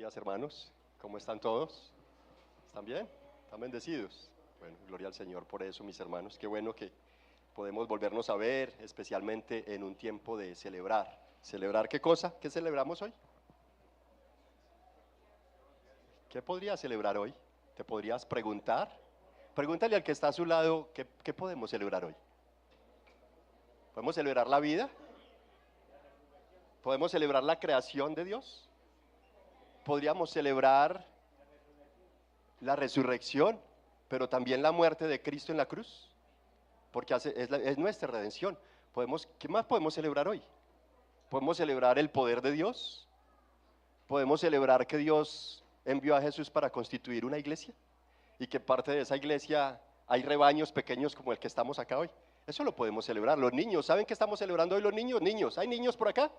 días, hermanos. ¿Cómo están todos? ¿Están bien? ¿Están bendecidos? Bueno, gloria al Señor por eso, mis hermanos. Qué bueno que podemos volvernos a ver, especialmente en un tiempo de celebrar. ¿Celebrar qué cosa? ¿Qué celebramos hoy? ¿Qué podrías celebrar hoy? ¿Te podrías preguntar? Pregúntale al que está a su lado, ¿qué podemos celebrar hoy? ¿Podemos celebrar la vida? ¿Podemos celebrar la creación de Dios? ¿Podríamos celebrar la resurrección, pero también la muerte de Cristo en la cruz? Porque es nuestra redención. ¿Qué más podemos celebrar hoy? ¿Podemos celebrar el poder de Dios? ¿Podemos celebrar que Dios envió a Jesús para constituir una iglesia? Y que parte de esa iglesia hay rebaños pequeños como el que estamos acá hoy. Eso lo podemos celebrar. Los niños, ¿saben qué estamos celebrando hoy los niños? Niños, ¿hay niños por acá?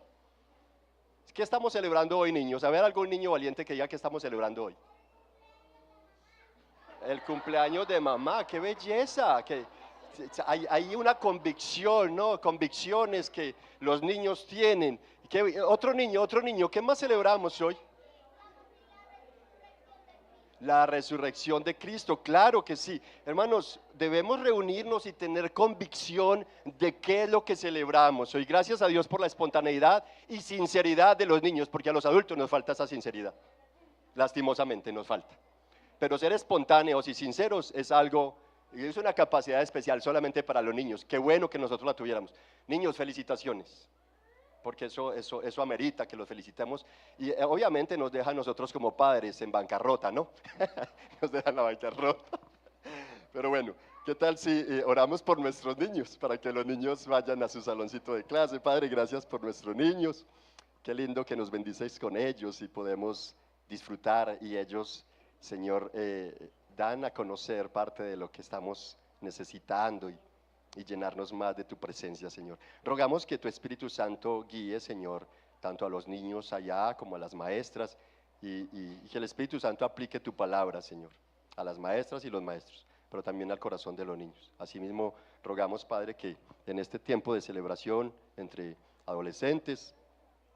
¿Qué estamos celebrando hoy, niños? A ver, algún niño valiente que diga que estamos celebrando hoy. El cumpleaños de mamá, qué belleza. Hay una convicción, ¿no? Convicciones que los niños tienen. Otro niño, ¿qué más celebramos hoy? La resurrección de Cristo, claro que sí. Hermanos, debemos reunirnos y tener convicción de qué es lo que celebramos hoy. Gracias a Dios por la espontaneidad y sinceridad de los niños, porque a los adultos nos falta esa sinceridad. Lastimosamente nos falta. Pero ser espontáneos y sinceros es algo, y es una capacidad especial solamente para los niños. Qué bueno que nosotros la tuviéramos. Niños, felicitaciones, porque eso amerita que los felicitemos. Y obviamente nos deja a nosotros como padres en bancarrota, ¿no? Nos deja en la bancarrota. Pero bueno, ¿qué tal si oramos por nuestros niños, para que los niños vayan a su saloncito de clase? Padre, gracias por nuestros niños. Qué lindo que nos bendices con ellos y podemos disfrutar, y ellos, Señor, dan a conocer parte de lo que estamos necesitando y llenarnos más de tu presencia, Señor. Rogamos que tu Espíritu Santo guíe, Señor, tanto a los niños allá como a las maestras, y que el Espíritu Santo aplique tu palabra, Señor, a las maestras y los maestros, pero también al corazón de los niños. Asimismo, rogamos, Padre, que en este tiempo de celebración entre adolescentes,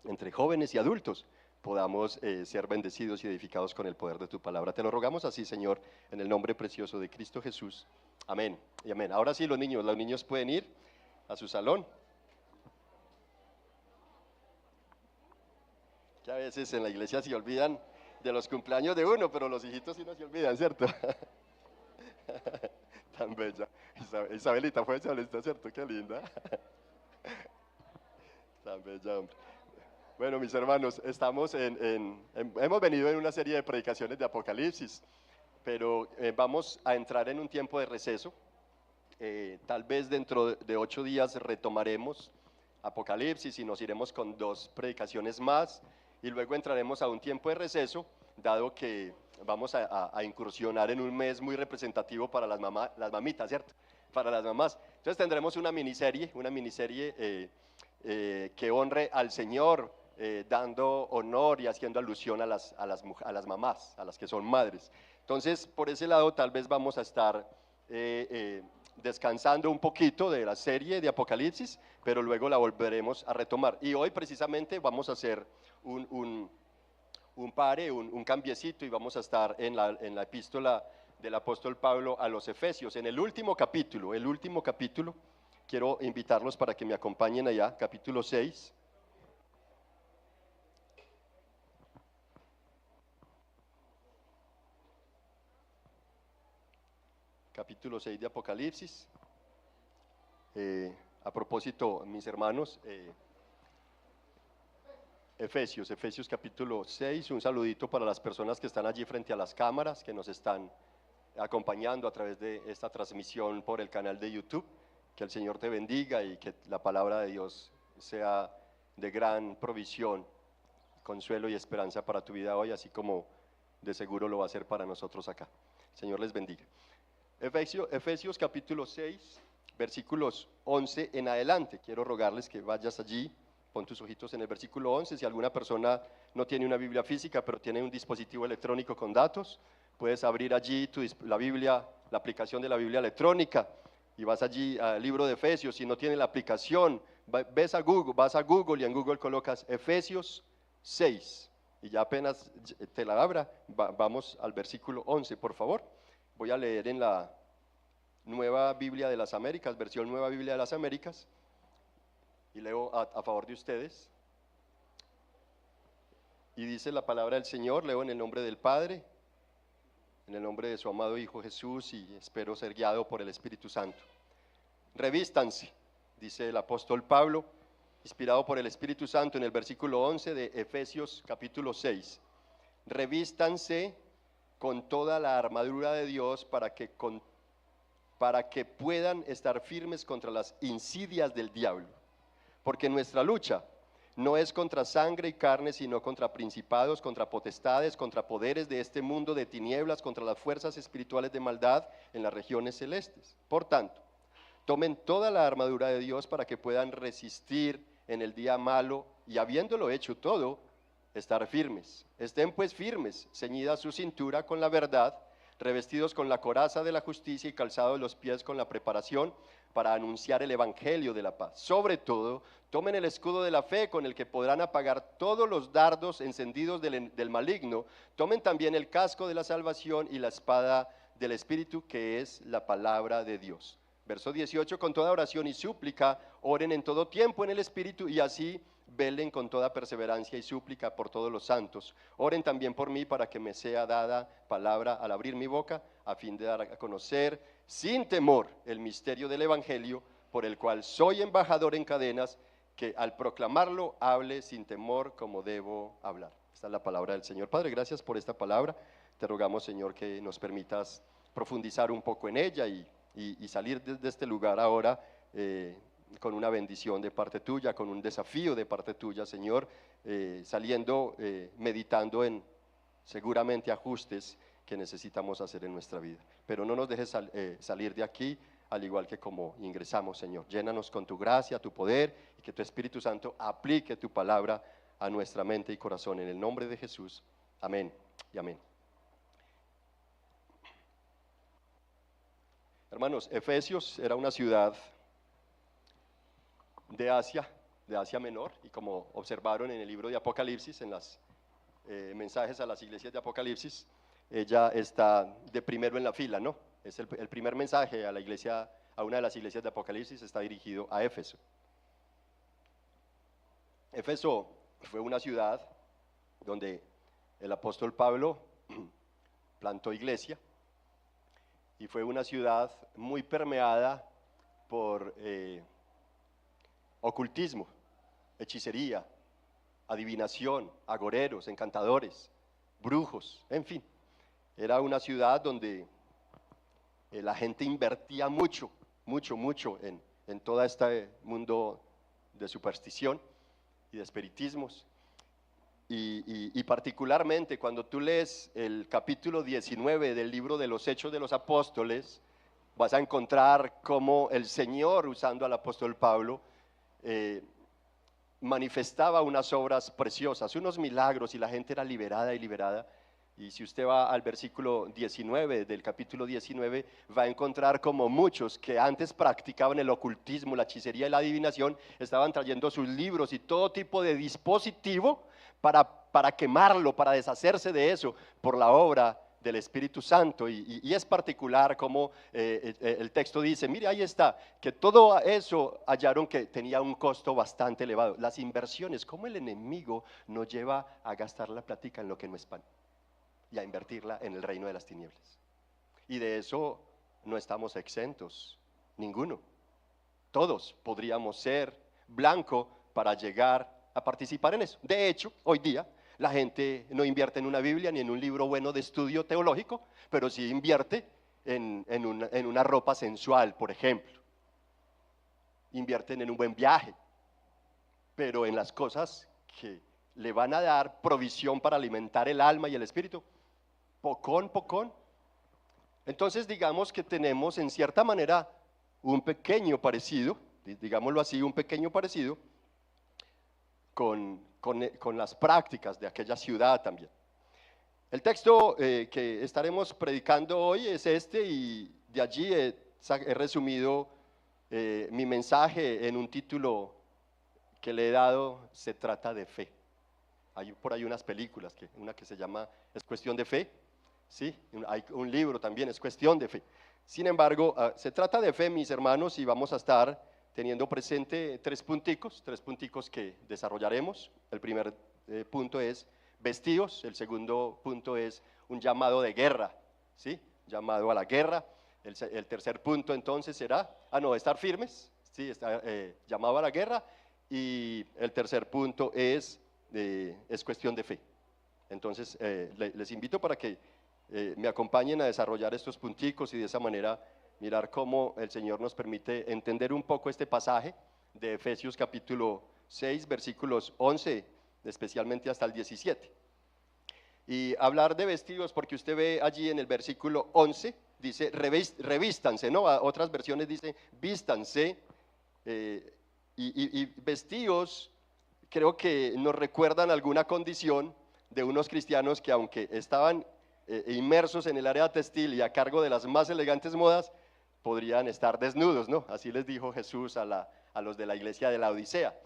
entre jóvenes y adultos, podamos ser bendecidos y edificados con el poder de tu palabra. Te lo rogamos así, Señor, en el nombre precioso de Cristo Jesús. Amén y amén. Ahora sí, los niños pueden ir a su salón. Que a veces en la iglesia se olvidan de los cumpleaños de uno, pero los hijitos sí no se olvidan, ¿cierto? Tan bella. Isabelita fue Isabelita, ¿cierto? Qué linda. Tan bella, hombre. Bueno, mis hermanos, hemos venido en una serie de predicaciones de Apocalipsis, pero vamos a entrar en un tiempo de receso. Tal vez dentro de 8 días retomaremos Apocalipsis y nos iremos con 2 predicaciones más, y luego entraremos a un tiempo de receso, dado que vamos a incursionar en un mes muy representativo para las mamitas, ¿cierto? Para las mamás. Entonces tendremos una miniserie que honre al Señor, dando honor y haciendo alusión a las mamás, a las que son madres. Entonces, por ese lado, tal vez vamos a estar descansando un poquito de la serie de Apocalipsis, pero luego la volveremos a retomar. Y hoy precisamente vamos a hacer un cambiecito, y vamos a estar en la epístola del apóstol Pablo a los Efesios, en el último capítulo. Quiero invitarlos para que me acompañen allá, capítulo 6. Capítulo 6 de Apocalipsis. A propósito, mis hermanos, Efesios capítulo 6, un saludito para las personas que están allí frente a las cámaras, que nos están acompañando a través de esta transmisión por el canal de YouTube. Que el Señor te bendiga y que la palabra de Dios sea de gran provisión, consuelo y esperanza para tu vida hoy, así como de seguro lo va a ser para nosotros acá. El Señor les bendiga. Efesios capítulo 6, versículos 11 en adelante. Quiero rogarles que vayas allí, pon tus ojitos en el versículo 11. Si alguna persona no tiene una Biblia física, pero tiene un dispositivo electrónico con datos, puedes abrir allí la Biblia, la aplicación de la Biblia electrónica, y vas allí al libro de Efesios. Si no tiene la aplicación, vas a Google y en Google colocas Efesios 6. Y ya apenas te la abra, vamos al versículo 11, por favor. Voy a leer en la Nueva Biblia de las Américas, versión Nueva Biblia de las Américas, y leo a favor de ustedes. Y dice la palabra del Señor, leo en el nombre del Padre, en el nombre de su amado Hijo Jesús, y espero ser guiado por el Espíritu Santo. Revístanse, dice el apóstol Pablo, inspirado por el Espíritu Santo, en el versículo 11 de Efesios capítulo 6. Revístanse con toda la armadura de Dios para que puedan estar firmes contra las insidias del diablo. Porque nuestra lucha no es contra sangre y carne, sino contra principados, contra potestades, contra poderes de este mundo de tinieblas, contra las fuerzas espirituales de maldad en las regiones celestes. Por tanto, tomen toda la armadura de Dios para que puedan resistir en el día malo y, habiéndolo hecho todo, estar firmes. Estén pues firmes, ceñida su cintura con la verdad, revestidos con la coraza de la justicia y calzados los pies con la preparación para anunciar el evangelio de la paz. Sobre todo, tomen el escudo de la fe con el que podrán apagar todos los dardos encendidos del maligno. Tomen también el casco de la salvación y la espada del Espíritu, que es la palabra de Dios. Verso 18, con toda oración y súplica, oren en todo tiempo en el Espíritu, y así velen con toda perseverancia y súplica por todos los santos. Oren también por mí, para que me sea dada palabra al abrir mi boca, a fin de dar a conocer sin temor el misterio del evangelio, por el cual soy embajador en cadenas, que al proclamarlo hable sin temor como debo hablar. Esta es la palabra del Señor. Padre, gracias por esta palabra. Te rogamos, Señor, que nos permitas profundizar un poco en ella y salir de este lugar ahora con una bendición de parte tuya, con un desafío de parte tuya, Señor, saliendo, meditando en seguramente ajustes que necesitamos hacer en nuestra vida. Pero no nos dejes salir de aquí al igual que como ingresamos, Señor. Llénanos con tu gracia, tu poder, y que tu Espíritu Santo aplique tu palabra a nuestra mente y corazón. En el nombre de Jesús, amén y amén. Hermanos, Efesios era una ciudad de Asia Menor, y como observaron en el libro de Apocalipsis, en los mensajes a las iglesias de Apocalipsis, ella está de primero en la fila, ¿no? Es el primer mensaje a la iglesia, a una de las iglesias de Apocalipsis, está dirigido a Éfeso. Éfeso fue una ciudad donde el apóstol Pablo plantó iglesia, y fue una ciudad muy permeada por ocultismo, hechicería, adivinación, agoreros, encantadores, brujos, en fin. Era una ciudad donde la gente invertía mucho en todo este mundo de superstición y de espiritismos. Y particularmente cuando tú lees el capítulo 19 del libro de los Hechos de los Apóstoles, vas a encontrar cómo el Señor, usando al apóstol Pablo, manifestaba unas obras preciosas, unos milagros, y la gente era liberada y liberada. Y si usted va al versículo 19 del capítulo 19, va a encontrar como muchos que antes practicaban el ocultismo, la hechicería y la adivinación, estaban trayendo sus libros y todo tipo de dispositivo para quemarlo, para deshacerse de eso, por la obra del Espíritu Santo. Y es particular como el texto dice, mire, ahí está, que todo eso hallaron que tenía un costo bastante elevado. Las inversiones, cómo el enemigo nos lleva a gastar la plática en lo que no es pan y a invertirla en el reino de las tinieblas. Y de eso no estamos exentos, ninguno. Todos podríamos ser blanco para llegar a participar en eso. De hecho, hoy día la gente no invierte en una Biblia ni en un libro bueno de estudio teológico, pero sí invierte en una ropa sensual, por ejemplo. Invierten en un buen viaje, pero en las cosas que le van a dar provisión para alimentar el alma y el espíritu, pocón. Entonces digamos que tenemos en cierta manera un pequeño parecido, digámoslo así, un pequeño parecido con las prácticas de aquella ciudad también. El texto que estaremos predicando hoy es este, y de allí he resumido mi mensaje en un título que le he dado: se trata de fe. Hay por ahí unas películas, una que se llama Es cuestión de fe, ¿sí? Hay un libro también, Es cuestión de fe. Sin embargo, se trata de fe, mis hermanos, y vamos a estar teniendo presente tres punticos que desarrollaremos. El primer punto es vestidos, el segundo punto es un llamado de guerra, ¿sí? Llamado a la guerra. El tercer punto entonces será, estar firmes, ¿sí? Llamado a la guerra. Y el tercer punto es cuestión de fe. Entonces les invito para que me acompañen a desarrollar estos punticos y de esa manera mirar cómo el Señor nos permite entender un poco este pasaje de Efesios capítulo 6, versículos 11, especialmente hasta el 17. Y hablar de vestidos, porque usted ve allí en el versículo 11, dice revístanse, ¿no? Otras versiones dicen vístanse, y vestidos creo que nos recuerdan alguna condición de unos cristianos que, aunque estaban inmersos en el área textil y a cargo de las más elegantes modas, podrían estar desnudos, ¿no? Así les dijo Jesús a los de la iglesia de la Odisea.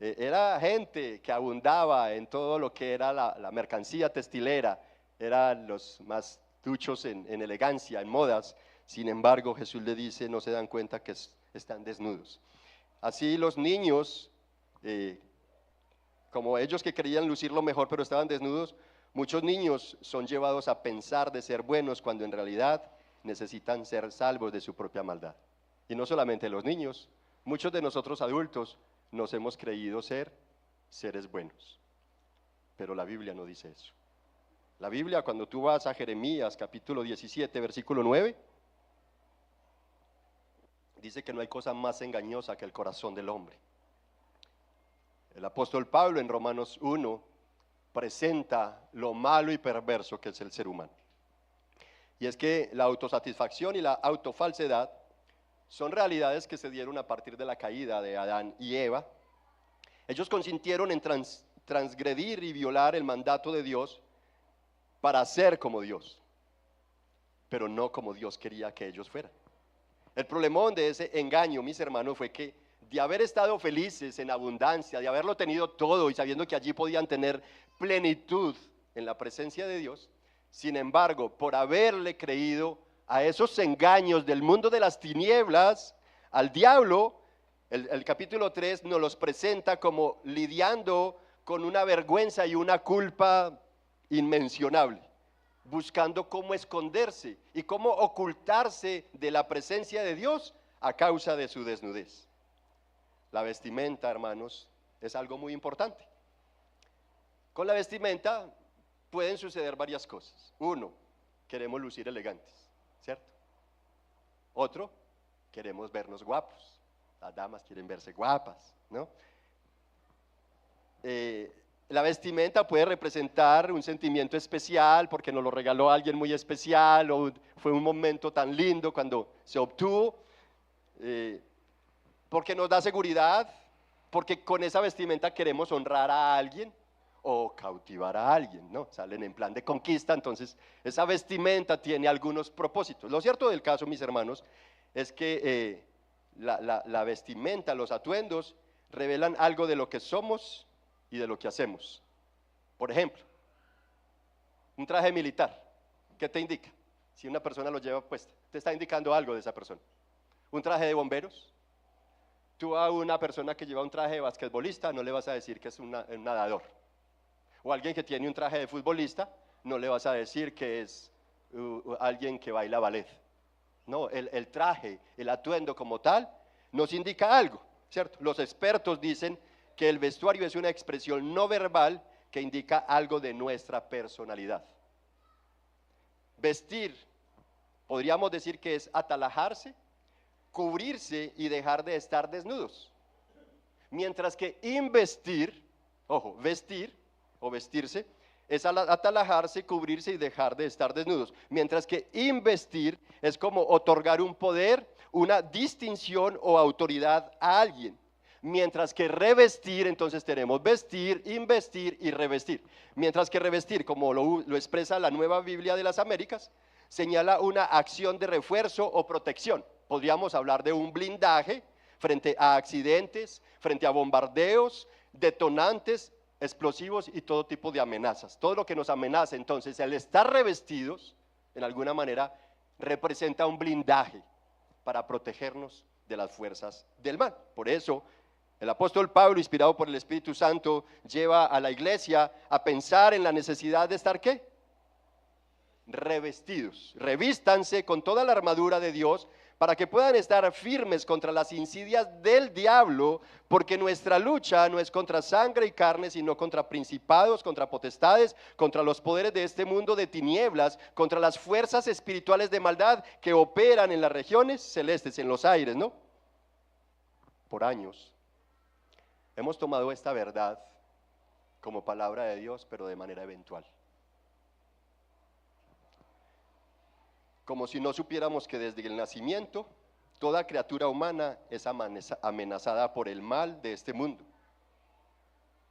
Era gente que abundaba en todo lo que era la mercancía textilera, eran los más duchos en elegancia, en modas. Sin embargo, Jesús le dice, no se dan cuenta que están desnudos. Así los niños, como ellos que querían lucir lo mejor pero estaban desnudos, muchos niños son llevados a pensar de ser buenos cuando en realidad necesitan ser salvos de su propia maldad. Y no solamente los niños, muchos de nosotros adultos nos hemos creído ser seres buenos, pero la Biblia no dice eso. La Biblia, cuando tú vas a Jeremías capítulo 17 versículo 9, dice que no hay cosa más engañosa que el corazón del hombre. El apóstol Pablo en Romanos 1 presenta lo malo y perverso que es el ser humano. Y es que la autosatisfacción y la autofalsedad son realidades que se dieron a partir de la caída de Adán y Eva. Ellos consintieron en transgredir y violar el mandato de Dios para ser como Dios, pero no como Dios quería que ellos fueran. El problemón de ese engaño, mis hermanos, fue que de haber estado felices en abundancia, de haberlo tenido todo y sabiendo que allí podían tener plenitud en la presencia de Dios, sin embargo, por haberle creído a esos engaños del mundo de las tinieblas, al diablo, el capítulo 3 nos los presenta como lidiando con una vergüenza y una culpa inmencionable, buscando cómo esconderse y cómo ocultarse de la presencia de Dios a causa de su desnudez. La vestimenta, hermanos, es algo muy importante. Con la vestimenta pueden suceder varias cosas. Uno, queremos lucir elegantes, ¿cierto? Otro, queremos vernos guapos. Las damas quieren verse guapas, ¿no? La vestimenta puede representar un sentimiento especial porque nos lo regaló alguien muy especial o fue un momento tan lindo cuando se obtuvo, porque nos da seguridad, porque con esa vestimenta queremos honrar a alguien o cautivar a alguien, ¿no? Salen en plan de conquista, entonces esa vestimenta tiene algunos propósitos. Lo cierto del caso, mis hermanos, es que la vestimenta, los atuendos, revelan algo de lo que somos y de lo que hacemos. Por ejemplo, un traje militar, ¿qué te indica? Si una persona lo lleva puesto, te está indicando algo de esa persona. Un traje de bomberos, tú a una persona que lleva un traje de basquetbolista no le vas a decir que es un nadador. O alguien que tiene un traje de futbolista, no le vas a decir que es alguien que baila ballet. No, el traje, el atuendo como tal, nos indica algo, ¿cierto? Los expertos dicen que el vestuario es una expresión no verbal que indica algo de nuestra personalidad. Vestir, podríamos decir que es atalajarse, cubrirse y dejar de estar desnudos. Mientras que investir, ojo, vestir o vestirse, es atalajarse, cubrirse y dejar de estar desnudos. Mientras que investir es como otorgar un poder, una distinción o autoridad a alguien. Mientras que revestir, entonces tenemos vestir, investir y revestir. Mientras que revestir, como lo expresa la Nueva Biblia de las Américas, señala una acción de refuerzo o protección. Podríamos hablar de un blindaje frente a accidentes, frente a bombardeos, detonantes explosivos y todo tipo de amenazas. Todo lo que nos amenaza, entonces, el estar revestidos, en alguna manera, representa un blindaje para protegernos de las fuerzas del mal. Por eso, el apóstol Pablo, inspirado por el Espíritu Santo, lleva a la iglesia a pensar en la necesidad de estar, ¿qué? Revestidos. Revístanse con toda la armadura de Dios para que puedan estar firmes contra las insidias del diablo, porque nuestra lucha no es contra sangre y carne, sino contra principados, contra potestades, contra los poderes de este mundo de tinieblas, contra las fuerzas espirituales de maldad que operan en las regiones celestes, en los aires, ¿no? Por años hemos tomado esta verdad como palabra de Dios, pero de manera eventual. Como si no supiéramos que desde el nacimiento toda criatura humana es amenazada por el mal de este mundo.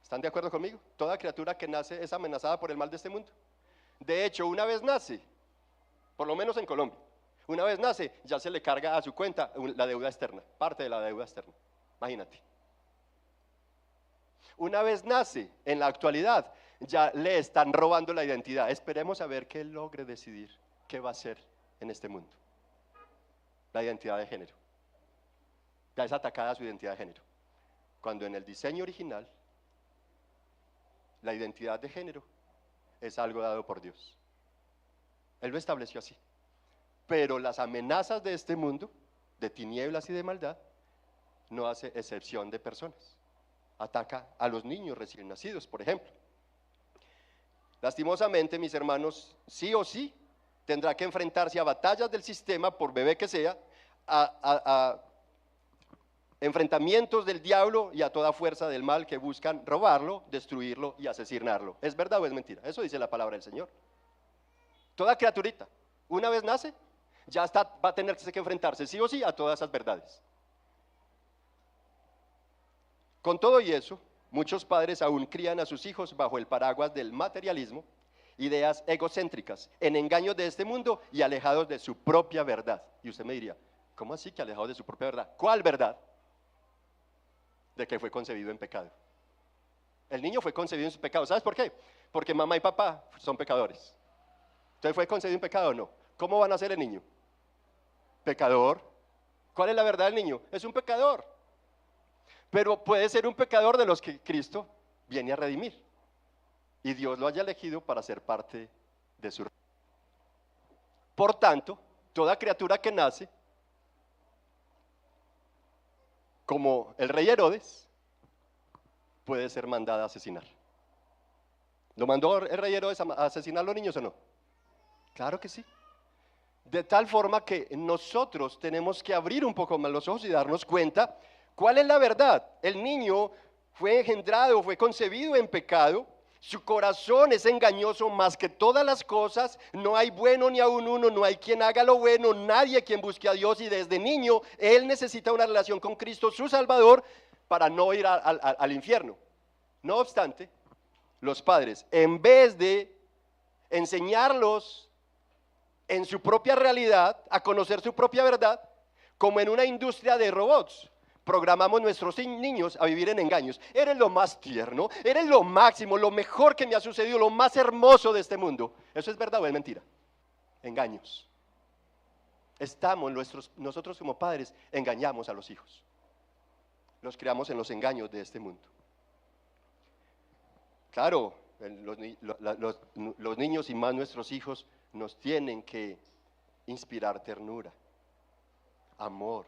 ¿Están de acuerdo conmigo? Toda criatura que nace es amenazada por el mal de este mundo. De hecho, una vez nace, por lo menos en Colombia, una vez nace, ya se le carga a su cuenta la deuda externa, parte de la deuda externa. Imagínate. Una vez nace, en la actualidad, ya le están robando la identidad. Esperemos a ver que él logre decidir qué va a hacer en este mundo. La identidad de género. Ya es atacada su identidad de género. Cuando en el diseño original, la identidad de género es algo dado por Dios. Él lo estableció así. Pero las amenazas de este mundo, de tinieblas y de maldad, no hace excepción de personas. Ataca a los niños recién nacidos, por ejemplo. Lastimosamente, mis hermanos, sí o sí, tendrá que enfrentarse a batallas del sistema, por bebé que sea, a enfrentamientos del diablo y a toda fuerza del mal que buscan robarlo, destruirlo y asesinarlo. ¿Es verdad o es mentira? Eso dice la palabra del Señor. Toda criaturita, una vez nace, ya va a tener que enfrentarse sí o sí a todas esas verdades. Con todo y eso, muchos padres aún crían a sus hijos bajo el paraguas del materialismo, ideas egocéntricas, en engaños de este mundo y alejados de su propia verdad. Y usted me diría, ¿cómo así que alejados de su propia verdad? ¿Cuál verdad? De que fue concebido en pecado. El niño fue concebido en su pecado. ¿Sabes por qué? Porque mamá y papá son pecadores. Entonces, ¿fue concebido en pecado o no? ¿Cómo van a ser el niño? Pecador. ¿Cuál es la verdad del niño? Es un pecador. Pero puede ser un pecador de los que Cristo viene a redimir. Y Dios lo haya elegido para ser parte de su reino. Por tanto, toda criatura que nace, como el rey Herodes, puede ser mandada a asesinar. ¿Lo mandó el rey Herodes a asesinar a los niños o no? Claro que sí. De tal forma que nosotros tenemos que abrir un poco más los ojos y darnos cuenta cuál es la verdad. El niño fue engendrado, fue concebido en pecado. Su corazón es engañoso más que todas las cosas, no hay bueno ni aun uno, no hay quien haga lo bueno, nadie quien busque a Dios, y desde niño él necesita una relación con Cristo, su Salvador, para no ir al infierno. No obstante, los padres, en vez de enseñarlos en su propia realidad, a conocer su propia verdad, como en una industria de robots, programamos nuestros niños a vivir en engaños. Eres lo más tierno, eres lo máximo, lo mejor que me ha sucedido, lo más hermoso de este mundo. ¿Eso es verdad o es mentira? Engaños. Nosotros como padres engañamos a los hijos. Los criamos en los engaños de este mundo. Claro, los niños y más nuestros hijos nos tienen que inspirar ternura, amor,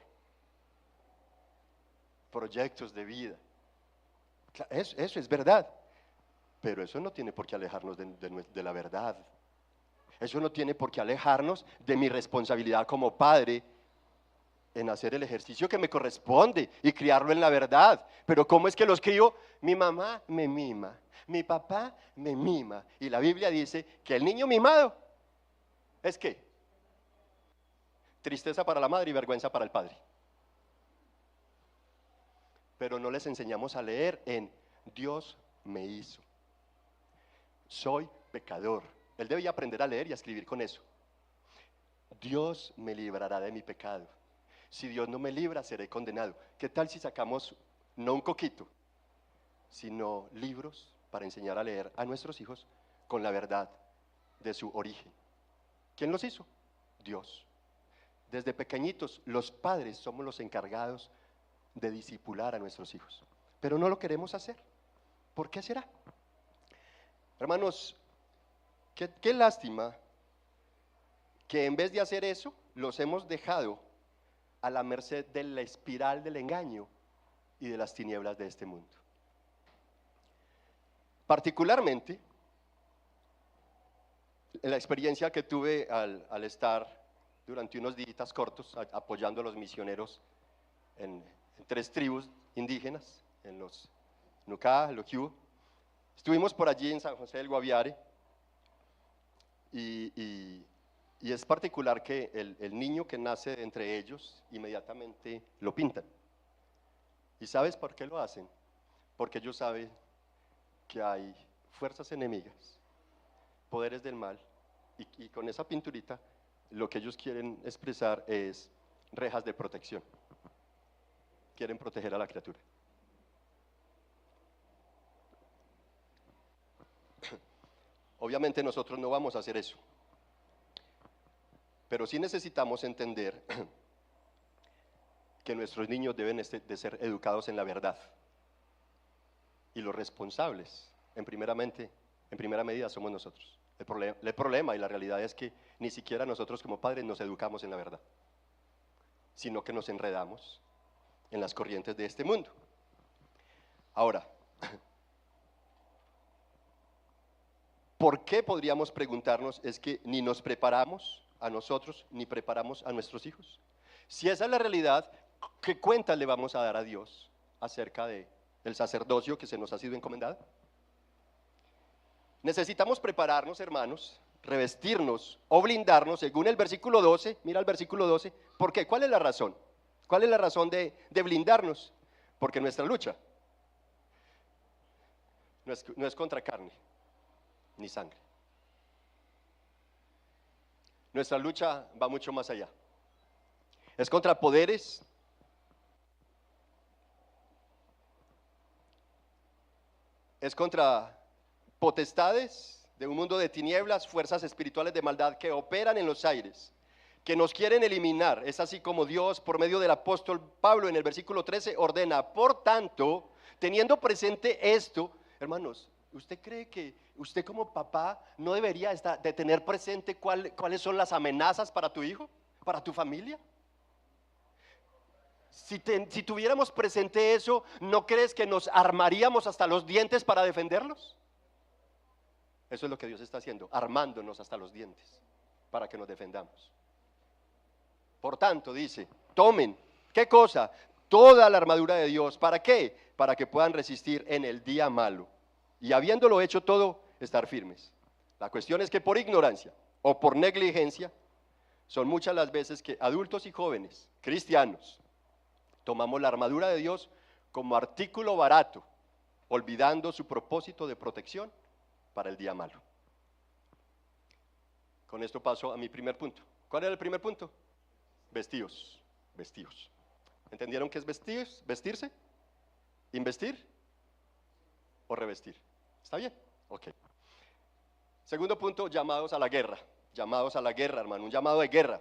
proyectos de vida. Eso es verdad, pero eso no tiene por qué alejarnos de la verdad. Eso no tiene por qué alejarnos de mi responsabilidad como padre en hacer el ejercicio que me corresponde y criarlo en la verdad. Pero ¿cómo es que los crío? Mi mamá me mima, mi papá me mima, y la Biblia dice que el niño mimado es ¿qué? Tristeza para la madre y vergüenza para el padre. Pero no les enseñamos a leer en Dios me hizo. Soy pecador. Él debía aprender a leer y a escribir con eso. Dios me librará de mi pecado. Si Dios no me libra, seré condenado. ¿Qué tal si sacamos no un coquito, sino libros para enseñar a leer a nuestros hijos con la verdad de su origen. ¿Quién los hizo? Dios. Desde pequeñitos, los padres somos los encargados de discipular a nuestros hijos, pero no lo queremos hacer. ¿Por qué será? Hermanos, qué lástima que en vez de hacer eso, los hemos dejado a la merced de la espiral del engaño y de las tinieblas de este mundo. Particularmente, en la experiencia que tuve al estar durante unos días cortos apoyando a los misioneros en 3 tribus indígenas, en los Nucá, los Quiú. Estuvimos por allí en San José del Guaviare y es particular que el niño que nace entre ellos inmediatamente lo pintan. ¿Y sabes por qué lo hacen? Porque ellos saben que hay fuerzas enemigas, poderes del mal, y con esa pinturita lo que ellos quieren expresar es rejas de protección. Quieren proteger a la criatura. Obviamente nosotros no vamos a hacer eso, pero sí necesitamos entender que nuestros niños deben de ser educados en la verdad, y los responsables en primera medida somos nosotros. El problema y la realidad es que ni siquiera nosotros como padres nos educamos en la verdad, sino que nos enredamos en las corrientes de este mundo. Ahora, ¿por qué podríamos preguntarnos? Es que ni nos preparamos a nosotros, ni preparamos a nuestros hijos. Si esa es la realidad, ¿qué cuentas le vamos a dar a Dios acerca del sacerdocio que se nos ha sido encomendado? Necesitamos prepararnos, hermanos, revestirnos o blindarnos, según el versículo 12, mira el versículo 12, ¿por qué? ¿Cuál es la razón? ¿Cuál es la razón de blindarnos? Porque nuestra lucha no es contra carne ni sangre. Nuestra lucha va mucho más allá. Es contra poderes, es contra potestades de un mundo de tinieblas, fuerzas espirituales de maldad que operan en los aires, que nos quieren eliminar. Es así como Dios, por medio del apóstol Pablo, en el versículo 13, ordena: por tanto, teniendo presente esto, hermanos, ¿usted cree que usted como papá no debería de tener presente cuáles son las amenazas para tu hijo, para tu familia? Si tuviéramos presente eso, ¿no crees que nos armaríamos hasta los dientes para defenderlos? Eso es lo que Dios está haciendo, armándonos hasta los dientes para que nos defendamos. Por tanto, dice, tomen, ¿qué cosa? Toda la armadura de Dios. ¿Para qué? Para que puedan resistir en el día malo, y habiéndolo hecho todo, estar firmes. La cuestión es que por ignorancia o por negligencia, son muchas las veces que adultos y jóvenes, cristianos, tomamos la armadura de Dios como artículo barato, olvidando su propósito de protección para el día malo. Con esto paso a mi primer punto. ¿Cuál era el primer punto? Vestidos. ¿Entendieron qué es vestirse? ¿Investir o revestir? ¿Está bien? Ok. Segundo punto, llamados a la guerra. Llamados a la guerra, hermano, un llamado de guerra.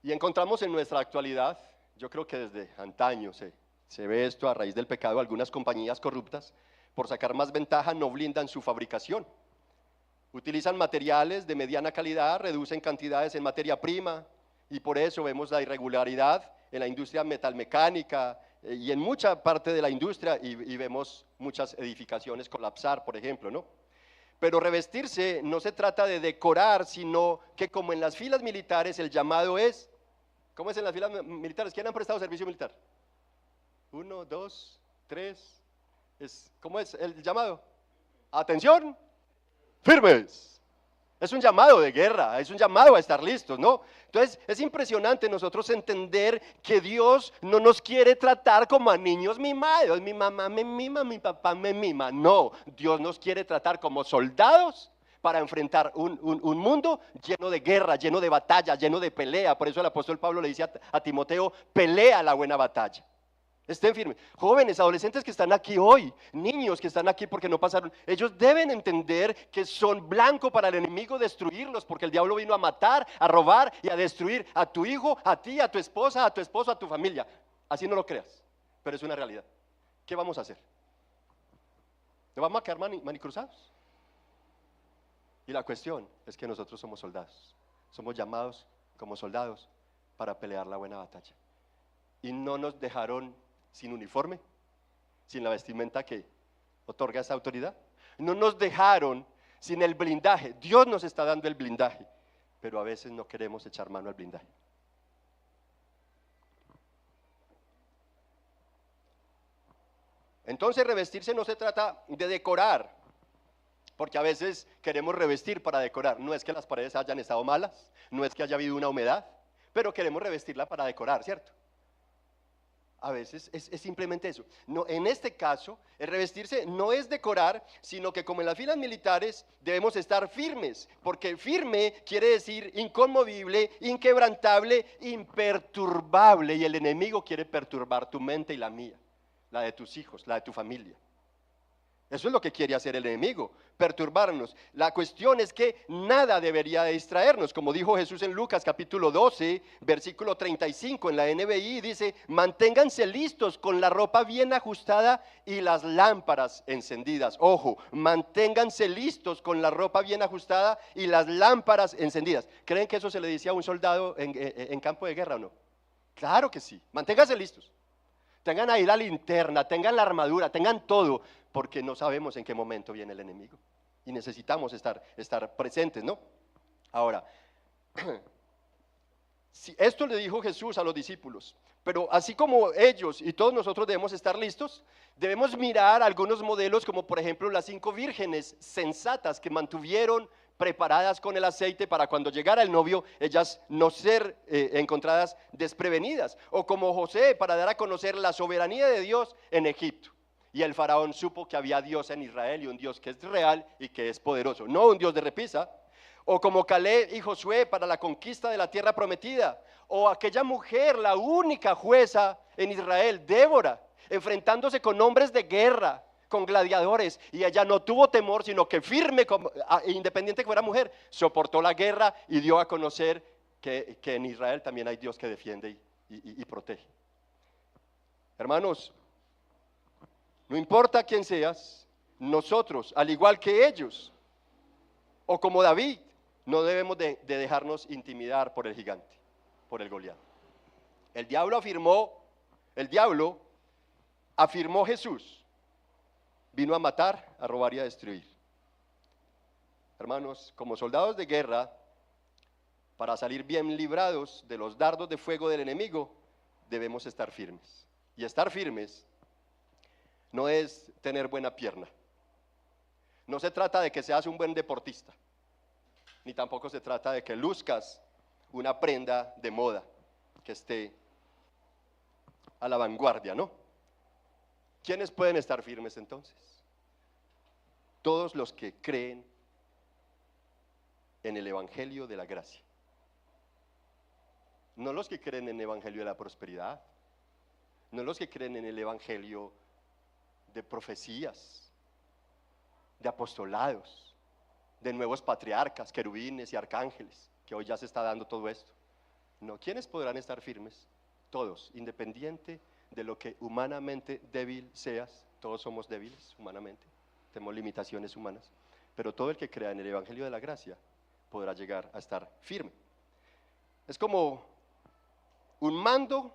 Y encontramos en nuestra actualidad, yo creo que desde antaño se ve esto a raíz del pecado. Algunas compañías corruptas, por sacar más ventaja, no blindan su fabricación. Utilizan materiales de mediana calidad, reducen cantidades en materia prima, y por eso vemos la irregularidad en la industria metalmecánica y en mucha parte de la industria, y vemos muchas edificaciones colapsar, por ejemplo, ¿no? Pero revestirse no se trata de decorar, sino que, como en las filas militares, el llamado es, ¿cómo es en las filas militares? ¿Quién han prestado servicio militar? 1, 2, 3, ¿cómo es el llamado? Atención, firmes. Es un llamado de guerra, es un llamado a estar listos, ¿no? Entonces es impresionante nosotros entender que Dios no nos quiere tratar como a niños mimados. Mi mamá me mima, mi papá me mima. No, Dios nos quiere tratar como soldados para enfrentar un mundo lleno de guerra, lleno de batalla, lleno de pelea. Por eso el apóstol Pablo le dice a Timoteo: pelea la buena batalla. Estén firmes. Jóvenes, adolescentes que están aquí hoy, niños que están aquí porque no pasaron, ellos deben entender que son blanco para el enemigo destruirlos, porque el diablo vino a matar, a robar y a destruir a tu hijo, a ti, a tu esposa, a tu esposo, a tu familia. Así no lo creas, pero es una realidad. ¿Qué vamos a hacer? ¿Nos vamos a quedar manicruzados? Y la cuestión es que nosotros somos soldados. Somos llamados como soldados para pelear la buena batalla. Y no nos dejaron sin uniforme, sin la vestimenta que otorga esa autoridad. No nos dejaron sin el blindaje. Dios nos está dando el blindaje, pero a veces no queremos echar mano al blindaje. Entonces revestirse no se trata de decorar, porque a veces queremos revestir para decorar. No es que las paredes hayan estado malas, no es que haya habido una humedad, pero queremos revestirla para decorar, ¿cierto? A veces es simplemente eso. No, en este caso, el revestirse no es decorar, sino que como en las filas militares debemos estar firmes, porque firme quiere decir inconmovible, inquebrantable, imperturbable, y el enemigo quiere perturbar tu mente y la mía, la de tus hijos, la de tu familia. Eso es lo que quiere hacer el enemigo, perturbarnos. La cuestión es que nada debería distraernos, como dijo Jesús en Lucas capítulo 12, versículo 35 en la NBI, dice: manténganse listos con la ropa bien ajustada y las lámparas encendidas. Ojo, manténganse listos con la ropa bien ajustada y las lámparas encendidas. ¿Creen que eso se le dice a un soldado en campo de guerra o no? Claro que sí, manténganse listos. Tengan ahí la linterna, tengan la armadura, tengan todo, porque no sabemos en qué momento viene el enemigo y necesitamos estar presentes, ¿no? Ahora, si esto le dijo Jesús a los discípulos, pero así como ellos y todos nosotros debemos estar listos, debemos mirar algunos modelos, como por ejemplo las 5 vírgenes sensatas que mantuvieron preparadas con el aceite para cuando llegara el novio, ellas no ser encontradas desprevenidas, o como José para dar a conocer la soberanía de Dios en Egipto. Y el faraón supo que había Dios en Israel, y un Dios que es real y que es poderoso, no un Dios de repisa. O como Caleb y Josué para la conquista de la tierra prometida. O aquella mujer, la única jueza en Israel, Débora, enfrentándose con hombres de guerra, con gladiadores, y ella no tuvo temor, sino que firme, independiente que fuera mujer, soportó la guerra y dio a conocer que en Israel también hay Dios que defiende y protege. Hermanos, no importa quién seas, nosotros, al igual que ellos, o como David, no debemos de dejarnos intimidar por el gigante, por el Goliat. El diablo afirmó Jesús, vino a matar, a robar y a destruir. Hermanos, como soldados de guerra, para salir bien librados de los dardos de fuego del enemigo, debemos estar firmes. Y estar firmes no es tener buena pierna. No se trata de que seas un buen deportista, ni tampoco se trata de que luzcas una prenda de moda que esté a la vanguardia, ¿no? ¿Quiénes pueden estar firmes entonces? Todos los que creen en el evangelio de la gracia. No los que creen en el evangelio de la prosperidad, no los que creen en el evangelio de profecías, de apostolados, de nuevos patriarcas, querubines y arcángeles, que hoy ya se está dando todo esto. No, ¿quiénes podrán estar firmes? Todos, independiente de lo que humanamente débil seas. Todos somos débiles humanamente, tenemos limitaciones humanas, pero todo el que crea en el evangelio de la gracia podrá llegar a estar firme. Es como un mando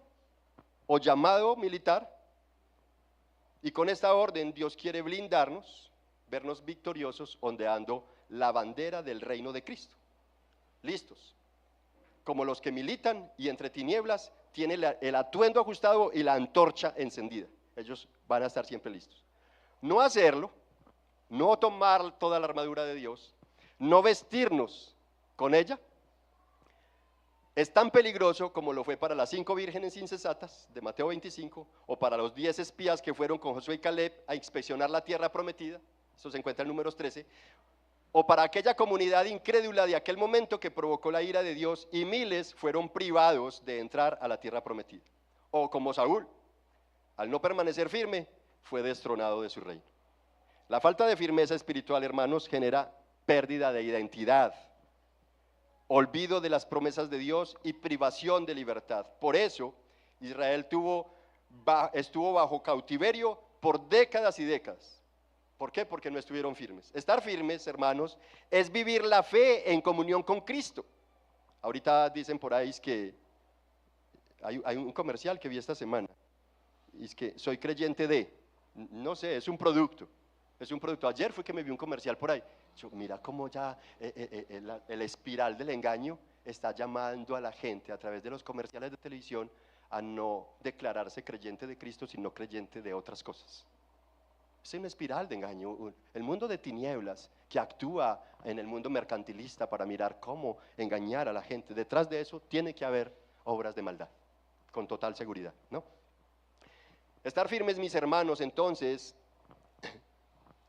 o llamado militar, y con esta orden Dios quiere blindarnos, vernos victoriosos, ondeando la bandera del reino de Cristo. Listos, como los que militan y entre tinieblas tienen el atuendo ajustado y la antorcha encendida. Ellos van a estar siempre listos. No hacerlo, no tomar toda la armadura de Dios, no vestirnos con ella, es tan peligroso como lo fue para las 5 vírgenes insensatas de Mateo 25, o para los 10 espías que fueron con Josué y Caleb a inspeccionar la tierra prometida. Eso se encuentra en Números 13. O para aquella comunidad incrédula de aquel momento que provocó la ira de Dios y miles fueron privados de entrar a la tierra prometida. O como Saúl, al no permanecer firme, fue destronado de su reino. La falta de firmeza espiritual, hermanos, genera pérdida de identidad, olvido de las promesas de Dios y privación de libertad. Por eso, Israel estuvo bajo cautiverio por décadas y décadas. ¿Por qué? Porque no estuvieron firmes. Estar firmes, hermanos, es vivir la fe en comunión con Cristo. Ahorita dicen por ahí que hay un comercial que vi esta semana, y es que soy creyente de, no sé, es un producto. Ayer fue que me vi un comercial por ahí. Mira cómo ya el espiral del engaño está llamando a la gente a través de los comerciales de televisión a no declararse creyente de Cristo, sino creyente de otras cosas. Es una espiral de engaño, el mundo de tinieblas que actúa en el mundo mercantilista para mirar cómo engañar a la gente. Detrás de eso tiene que haber obras de maldad, con total seguridad, ¿no? Estar firmes, mis hermanos, entonces,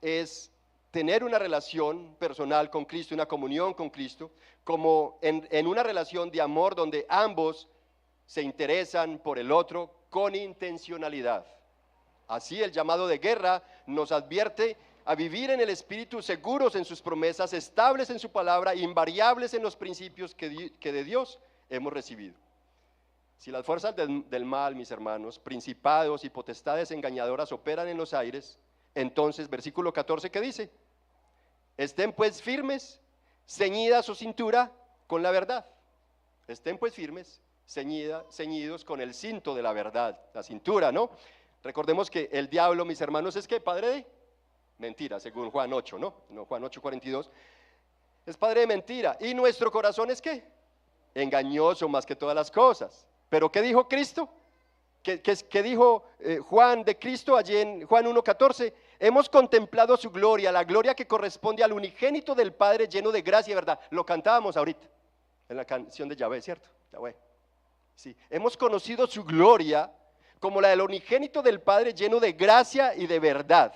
es tener una relación personal con Cristo, una comunión con Cristo, como en una relación de amor donde ambos se interesan por el otro con intencionalidad. Así el llamado de guerra nos advierte a vivir en el Espíritu, seguros en sus promesas, estables en su palabra, invariables en los principios que de Dios hemos recibido. Si las fuerzas del mal, mis hermanos, principados y potestades engañadoras operan en los aires, entonces, versículo 14, ¿qué dice? Estén pues firmes, ceñida su cintura con la verdad. Estén pues firmes, ceñidos con el cinto de la verdad, la cintura, ¿no? Recordemos que el diablo, mis hermanos, es que padre de mentira, según Juan 8, ¿no? Juan 8:42, es padre de mentira. ¿Y nuestro corazón es qué? Engañoso más que todas las cosas. ¿Pero qué dijo Cristo? ¿Qué dijo Juan de Cristo allí en Juan 1:14? Hemos contemplado su gloria, la gloria que corresponde al unigénito del Padre lleno de gracia y verdad. Lo cantábamos ahorita en la canción de Yahvé, ¿cierto? Yahvé. Sí. Hemos conocido su gloria como la del unigénito del Padre lleno de gracia y de verdad.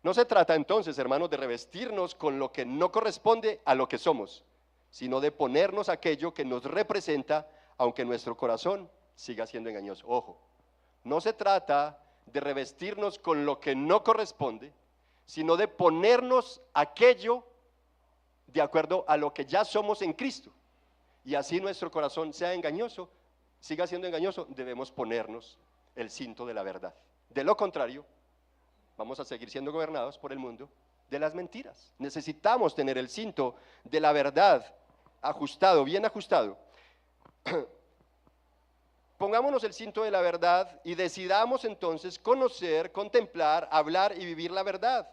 No se trata entonces, hermanos, de revestirnos con lo que no corresponde a lo que somos, sino de ponernos aquello que nos representa, aunque nuestro corazón siga siendo engañoso. Ojo, no se trata de revestirnos con lo que no corresponde, sino de ponernos aquello de acuerdo a lo que ya somos en Cristo. Y así nuestro corazón sea engañoso, siga siendo engañoso, debemos ponernos el cinto de la verdad. De lo contrario, vamos a seguir siendo gobernados por el mundo de las mentiras. Necesitamos tener el cinto de la verdad ajustado, bien ajustado. Pongámonos el cinto de la verdad y decidamos entonces conocer, contemplar, hablar y vivir la verdad.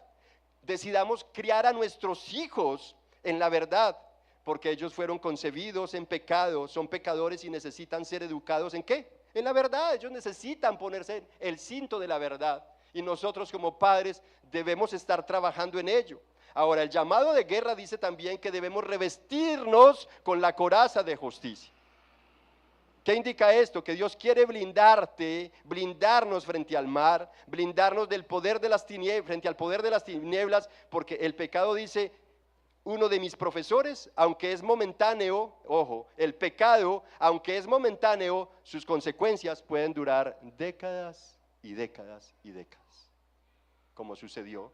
Decidamos criar a nuestros hijos en la verdad, porque ellos fueron concebidos en pecado, son pecadores y necesitan ser educados ¿en qué? En la verdad. Ellos necesitan ponerse el cinto de la verdad y nosotros como padres debemos estar trabajando en ello. Ahora, el llamado de guerra dice también que debemos revestirnos con la coraza de justicia. ¿Qué indica esto? Que Dios quiere blindarnos frente al mar, blindarnos del poder de las tinieblas, frente al poder de las tinieblas, porque el pecado, dice uno de mis profesores, aunque es momentáneo, ojo, el pecado, aunque es momentáneo, sus consecuencias pueden durar décadas y décadas y décadas, como sucedió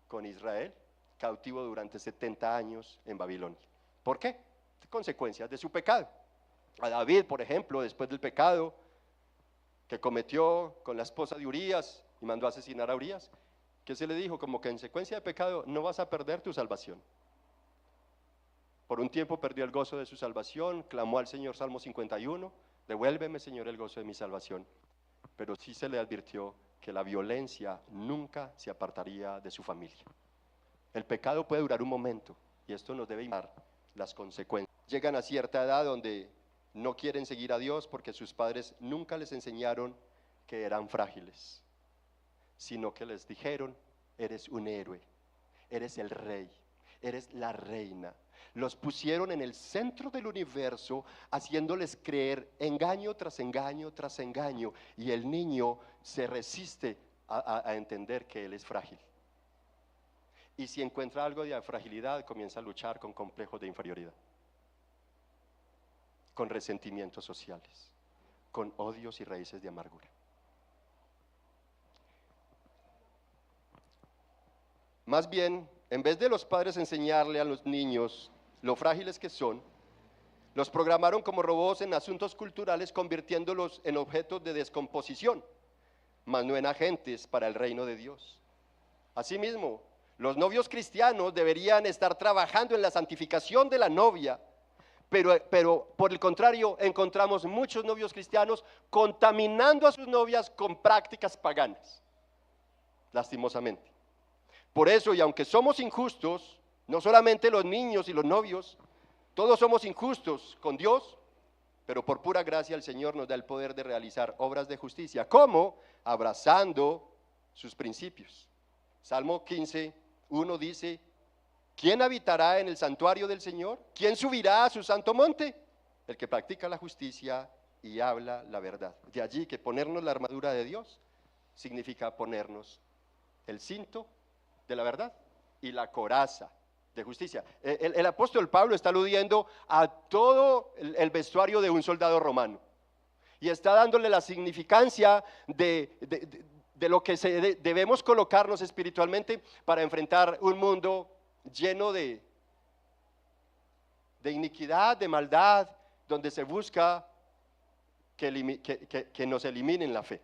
con Israel, cautivo durante 70 años en Babilonia. ¿Por qué? Consecuencias de su pecado. A David, por ejemplo, después del pecado que cometió con la esposa de Urías y mandó a asesinar a Urías, ¿qué se le dijo? Como que en secuencia de pecado no vas a perder tu salvación. Por un tiempo perdió el gozo de su salvación, clamó al Señor, Salmo 51, devuélveme, Señor, el gozo de mi salvación. Pero sí se le advirtió que la violencia nunca se apartaría de su familia. El pecado puede durar un momento y esto nos debe llevar las consecuencias. Llegan a cierta edad donde no quieren seguir a Dios porque sus padres nunca les enseñaron que eran frágiles, sino que les dijeron, eres un héroe, eres el rey, eres la reina. Los pusieron en el centro del universo, haciéndoles creer engaño tras engaño tras engaño, y el niño se resiste a entender que él es frágil. Y si encuentra algo de fragilidad, comienza a luchar con complejos de inferioridad, con resentimientos sociales, con odios y raíces de amargura. Más bien, en vez de los padres enseñarle a los niños lo frágiles que son, los programaron como robots en asuntos culturales, convirtiéndolos en objetos de descomposición, mas no en agentes para el reino de Dios. Asimismo, los novios cristianos deberían estar trabajando en la santificación de la novia, pero por el contrario, encontramos muchos novios cristianos contaminando a sus novias con prácticas paganas, lastimosamente. Por eso, y aunque somos injustos, no solamente los niños y los novios, todos somos injustos con Dios, pero por pura gracia el Señor nos da el poder de realizar obras de justicia. ¿Cómo? Abrazando sus principios. Salmo 15:1 dice: ¿quién habitará en el santuario del Señor? ¿Quién subirá a su santo monte? El que practica la justicia y habla la verdad. De allí que ponernos la armadura de Dios significa ponernos el cinto de la verdad y la coraza de justicia. El apóstol Pablo está aludiendo a todo el vestuario de un soldado romano y está dándole la significancia de lo que debemos colocarnos espiritualmente para enfrentar un mundo lleno de iniquidad, de maldad, donde se busca que nos eliminen la fe.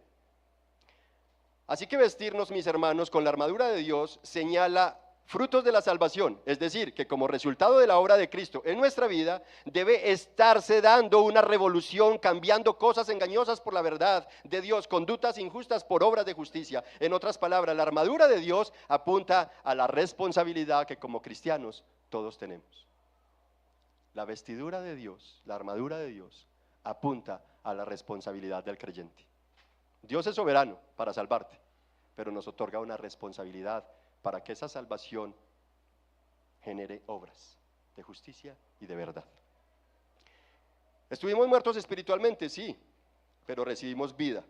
Así que vestirnos, mis hermanos, con la armadura de Dios señala frutos de la salvación, es decir, que como resultado de la obra de Cristo en nuestra vida, debe estarse dando una revolución, cambiando cosas engañosas por la verdad de Dios, conductas injustas por obras de justicia. En otras palabras, la armadura de Dios apunta a la responsabilidad que como cristianos todos tenemos. La vestidura de Dios, la armadura de Dios, apunta a la responsabilidad del creyente. Dios es soberano para salvarte, pero nos otorga una responsabilidad para que esa salvación genere obras de justicia y de verdad. Estuvimos muertos espiritualmente, sí, pero recibimos vida.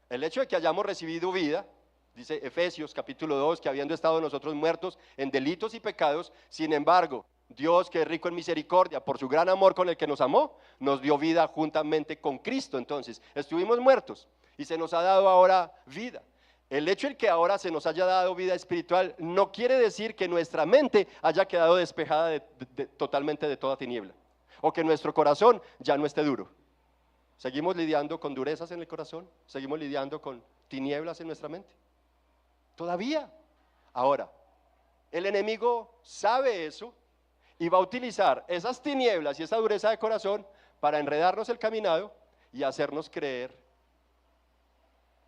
El hecho de que hayamos recibido vida, dice Efesios capítulo 2, que habiendo estado nosotros muertos en delitos y pecados, sin embargo, Dios, que es rico en misericordia, por su gran amor con el que nos amó, nos dio vida juntamente con Cristo. Entonces, estuvimos muertos y se nos ha dado ahora vida. El hecho de que ahora se nos haya dado vida espiritual no quiere decir que nuestra mente haya quedado despejada totalmente de toda tiniebla, o que nuestro corazón ya no esté duro. ¿Seguimos lidiando con durezas en el corazón? ¿Seguimos lidiando con tinieblas en nuestra mente? Todavía. Ahora, el enemigo sabe eso y va a utilizar esas tinieblas y esa dureza de corazón para enredarnos el caminado y hacernos creer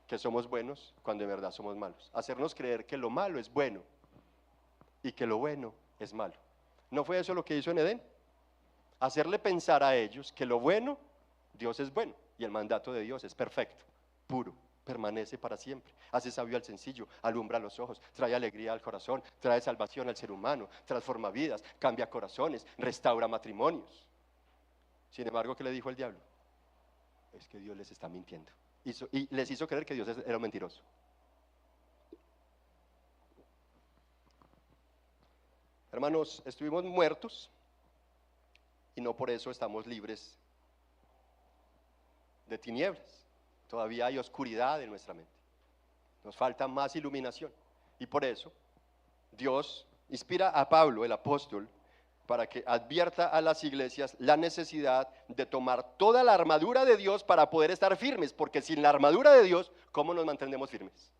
que somos buenos cuando en verdad somos malos. Hacernos creer que lo malo es bueno y que lo bueno es malo. ¿No fue eso lo que hizo en Edén? Hacerle pensar a ellos que lo bueno, Dios es bueno y el mandato de Dios es perfecto, puro, permanece para siempre, hace sabio al sencillo, alumbra los ojos, trae alegría al corazón, trae salvación al ser humano, transforma vidas, cambia corazones, restaura matrimonios. Sin embargo, ¿qué le dijo el diablo? Es que Dios les está mintiendo. Y les hizo creer que Dios era un mentiroso. Hermanos, estuvimos muertos y no por eso estamos libres de tinieblas. Todavía hay oscuridad en nuestra mente. Nos falta más iluminación. Y por eso Dios inspira a Pablo, el apóstol, para que advierta a las iglesias la necesidad de tomar toda la armadura de Dios para poder estar firmes, porque sin la armadura de Dios, ¿cómo nos mantenemos firmes?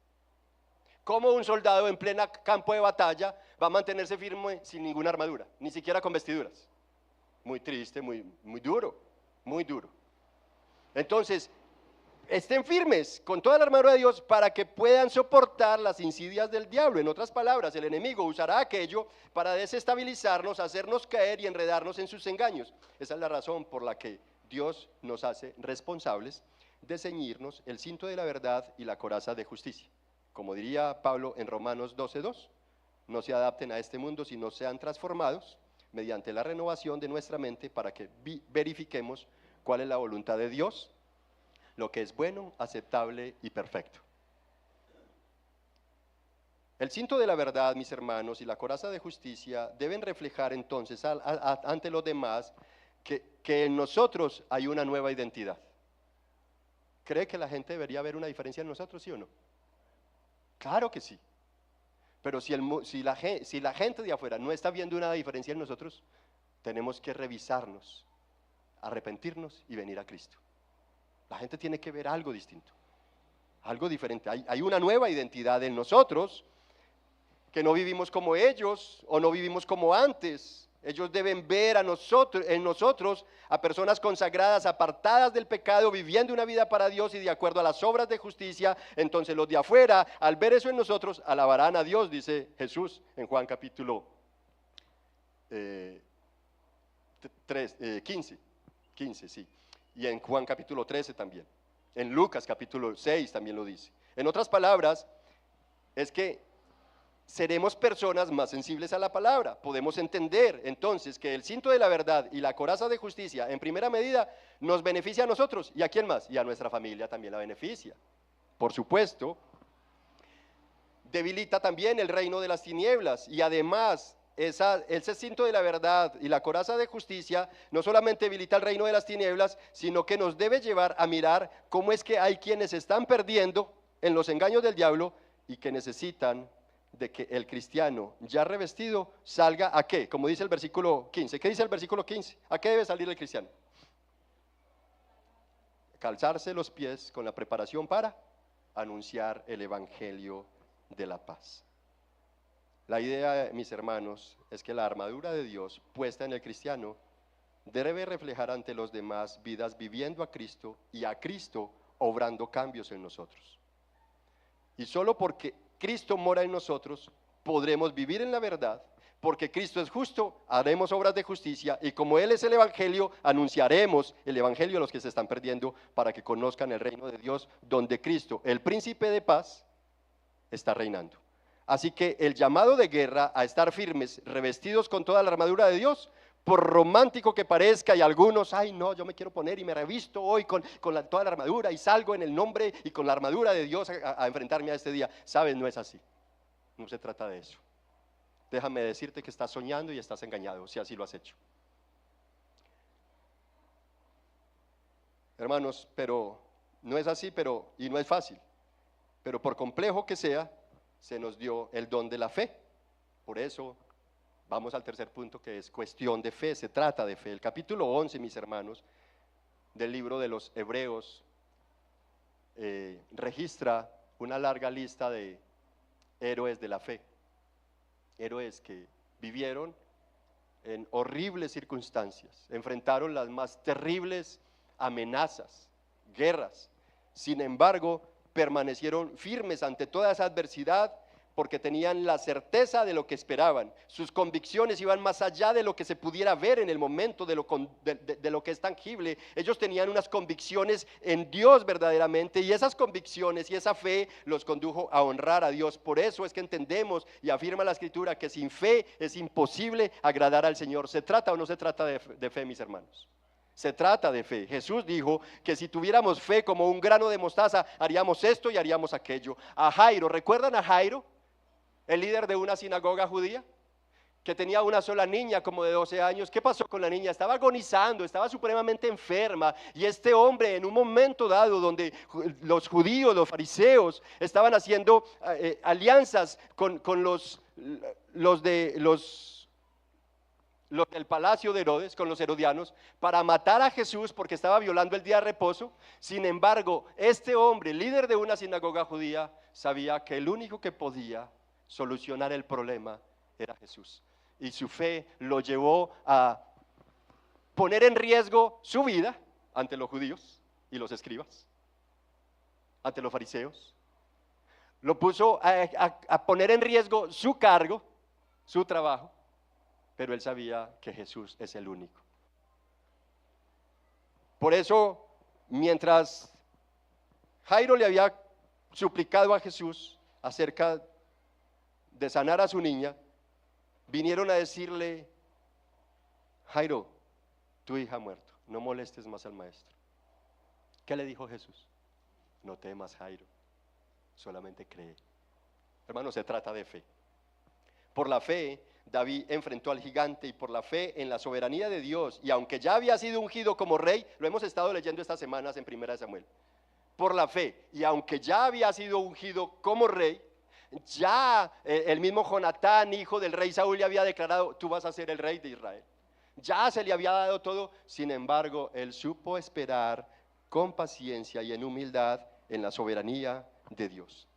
¿Cómo un soldado en plena campo de batalla va a mantenerse firme sin ninguna armadura, ni siquiera con vestiduras? Muy triste, muy duro, muy duro. Entonces, estén firmes con toda la armadura de Dios para que puedan soportar las insidias del diablo. En otras palabras, el enemigo usará aquello para desestabilizarnos, hacernos caer y enredarnos en sus engaños. Esa es la razón por la que Dios nos hace responsables de ceñirnos el cinto de la verdad y la coraza de justicia. Como diría Pablo en Romanos 12:2, no se adapten a este mundo, sino sean transformados mediante la renovación de nuestra mente para que verifiquemos cuál es la voluntad de Dios, lo que es bueno, aceptable y perfecto. El cinto de la verdad, mis hermanos, y la coraza de justicia deben reflejar entonces ante los demás que en nosotros hay una nueva identidad. ¿Cree que la gente debería ver una diferencia en nosotros, sí o no? Claro que sí. Pero si la gente de afuera no está viendo una diferencia en nosotros, tenemos que revisarnos, arrepentirnos y venir a Cristo. La gente tiene que ver algo distinto, algo diferente. Hay una nueva identidad en nosotros, que no vivimos como ellos o no vivimos como antes. Ellos deben ver en nosotros a personas consagradas, apartadas del pecado, viviendo una vida para Dios y de acuerdo a las obras de justicia. Entonces los de afuera, al ver eso en nosotros, alabarán a Dios, dice Jesús en Juan capítulo 15, sí. Y en Juan capítulo 13 también. En Lucas capítulo 6 también lo dice. En otras palabras, es que seremos personas más sensibles a la palabra. Podemos entender entonces que el cinto de la verdad y la coraza de justicia en primera medida nos beneficia a nosotros. ¿Y a quién más? Y a nuestra familia también la beneficia. Por supuesto, debilita también el reino de las tinieblas y además ese cinto de la verdad y la coraza de justicia no solamente debilita el reino de las tinieblas, sino que nos debe llevar a mirar cómo es que hay quienes están perdiendo en los engaños del diablo y que necesitan de que el cristiano ya revestido salga ¿a qué? Como dice el versículo 15. ¿Qué dice el versículo 15? ¿A qué debe salir el cristiano? Calzarse los pies con la preparación para anunciar el evangelio de la paz. La idea, mis hermanos, es que la armadura de Dios puesta en el cristiano debe reflejar ante los demás vidas viviendo a Cristo y a Cristo obrando cambios en nosotros. Y solo porque Cristo mora en nosotros, podremos vivir en la verdad, porque Cristo es justo, haremos obras de justicia y como Él es el Evangelio, anunciaremos el Evangelio a los que se están perdiendo para que conozcan el reino de Dios, donde Cristo, el príncipe de paz, está reinando. Así que el llamado de guerra a estar firmes, revestidos con toda la armadura de Dios, por romántico que parezca, y algunos, ay no, yo me quiero poner y me revisto hoy con toda la armadura y salgo en el nombre y con la armadura de Dios a enfrentarme a este día. Sabes, no es así, no se trata de eso. Déjame decirte que estás soñando y estás engañado, si así lo has hecho. Hermanos, pero no es así, y no es fácil, pero por complejo que sea, se nos dio el don de la fe. Por eso vamos al tercer punto, que es cuestión de fe, se trata de fe. El capítulo 11, mis hermanos, del libro de los Hebreos, registra una larga lista de héroes de la fe, héroes que vivieron en horribles circunstancias, enfrentaron las más terribles amenazas, guerras, sin embargo, permanecieron firmes ante toda esa adversidad, porque tenían la certeza de lo que esperaban. Sus convicciones iban más allá de lo que se pudiera ver en el momento, de lo que es tangible. Ellos tenían unas convicciones en Dios verdaderamente, y esas convicciones y esa fe los condujo a honrar a Dios. Por eso es que entendemos y afirma la Escritura que sin fe es imposible agradar al Señor. ¿Se trata o no se trata de fe, mis hermanos? Se trata de fe. Jesús dijo que si tuviéramos fe como un grano de mostaza, haríamos esto y haríamos aquello. A Jairo, ¿recuerdan a Jairo? El líder de una sinagoga judía, que tenía una sola niña como de 12 años. ¿Qué pasó con la niña? Estaba agonizando, estaba supremamente enferma, y este hombre, en un momento dado donde los judíos, los fariseos, estaban haciendo alianzas con los del palacio de Herodes, con los herodianos, para matar a Jesús porque estaba violando el día de reposo. Sin embargo, este hombre, líder de una sinagoga judía, sabía que el único que podía solucionar el problema era Jesús, y su fe lo llevó a poner en riesgo su vida ante los judíos y los escribas, ante los fariseos. Lo puso a poner en riesgo su cargo, su trabajo, pero él sabía que Jesús es el único. Por eso, mientras Jairo le había suplicado a Jesús acerca de sanar a su niña, vinieron a decirle: Jairo, tu hija ha muerto, no molestes más al maestro. ¿Qué le dijo Jesús? No temas, Jairo, solamente cree. Hermano, se trata de fe. Por la fe, David enfrentó al gigante, y por la fe en la soberanía de Dios, y aunque ya había sido ungido como rey, lo hemos estado leyendo estas semanas en 1 Samuel, por la fe, y aunque ya había sido ungido como rey, Ya el mismo Jonatán, hijo del rey Saúl, le había declarado: tú vas a ser el rey de Israel. Ya se le había dado todo. Sin embargo, él supo esperar con paciencia y en humildad en la soberanía de Dios.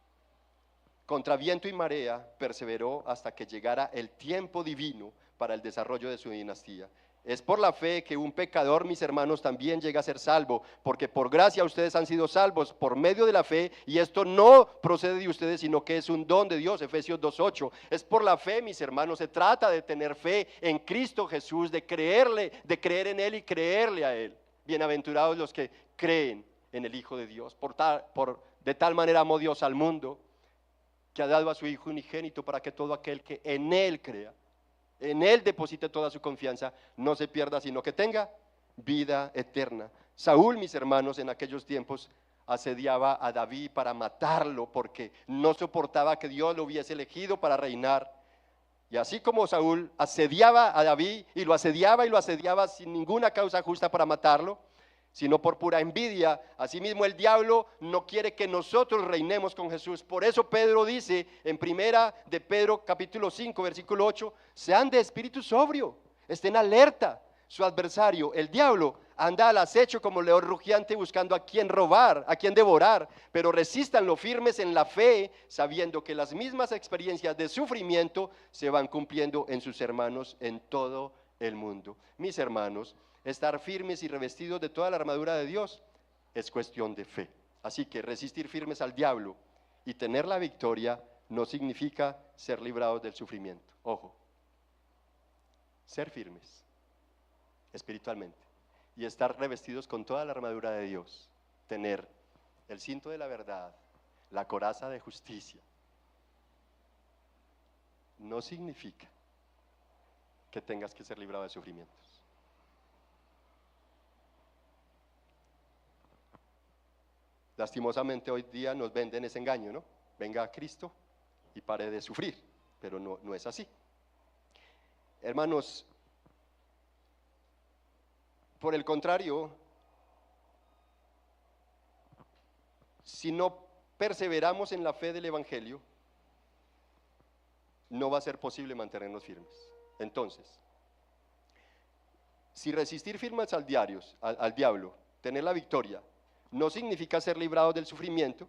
Contra viento y marea perseveró hasta que llegara el tiempo divino para el desarrollo de su dinastía. Es por la fe que un pecador, mis hermanos, también llega a ser salvo, porque por gracia ustedes han sido salvos por medio de la fe, y esto no procede de ustedes, sino que es un don de Dios. Efesios 2:8. Es por la fe, mis hermanos, se trata de tener fe en Cristo Jesús, de creerle, de creer en Él y creerle a Él. Bienaventurados los que creen en el Hijo de Dios. De tal manera amó Dios al mundo, que ha dado a su Hijo unigénito, para que todo aquel que en Él crea, en Él deposite toda su confianza, no se pierda, sino que tenga vida eterna. Saúl, mis hermanos, en aquellos tiempos asediaba a David para matarlo, porque no soportaba que Dios lo hubiese elegido para reinar. Y así como Saúl asediaba a David, y lo asediaba sin ninguna causa justa para matarlo, sino por pura envidia, asimismo el diablo no quiere que nosotros reinemos con Jesús. Por eso Pedro dice en primera de Pedro capítulo 5 versículo 8: sean de espíritu sobrio, estén alerta. Su adversario, el diablo, anda al acecho como león rugiente, buscando a quien robar, a quien devorar, pero resístanlo firmes en la fe, sabiendo que las mismas experiencias de sufrimiento se van cumpliendo en sus hermanos en todo el mundo. Mis hermanos, estar firmes y revestidos de toda la armadura de Dios es cuestión de fe. Así que resistir firmes al diablo y tener la victoria no significa ser librados del sufrimiento. Ojo, ser firmes espiritualmente y estar revestidos con toda la armadura de Dios, tener el cinto de la verdad, la coraza de justicia, no significa que tengas que ser librado de sufrimientos. Lastimosamente hoy día nos venden ese engaño, ¿no? Venga a Cristo y pare de sufrir, pero no es así. Hermanos, por el contrario, si no perseveramos en la fe del Evangelio, no va a ser posible mantenernos firmes. Entonces, si resistir firmes al diablo, tener la victoria, no significa ser librados del sufrimiento,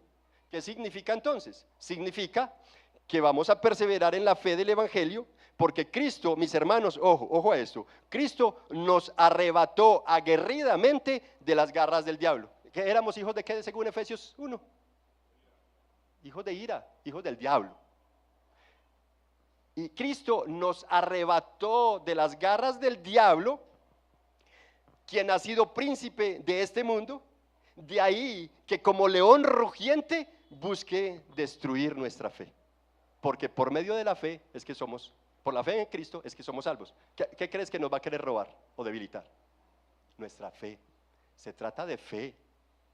¿qué significa entonces? Significa que vamos a perseverar en la fe del Evangelio, porque Cristo, mis hermanos, ojo a esto, Cristo nos arrebató aguerridamente de las garras del diablo. ¿Que éramos hijos de qué, según Efesios 1? Hijos de ira, hijos del diablo. Y Cristo nos arrebató de las garras del diablo, quien ha sido príncipe de este mundo. De ahí que como león rugiente busque destruir nuestra fe, porque por medio de la fe es que somos, por la fe en Cristo es que somos salvos. ¿Qué crees que nos va a querer robar o debilitar? Nuestra fe. Se trata de fe,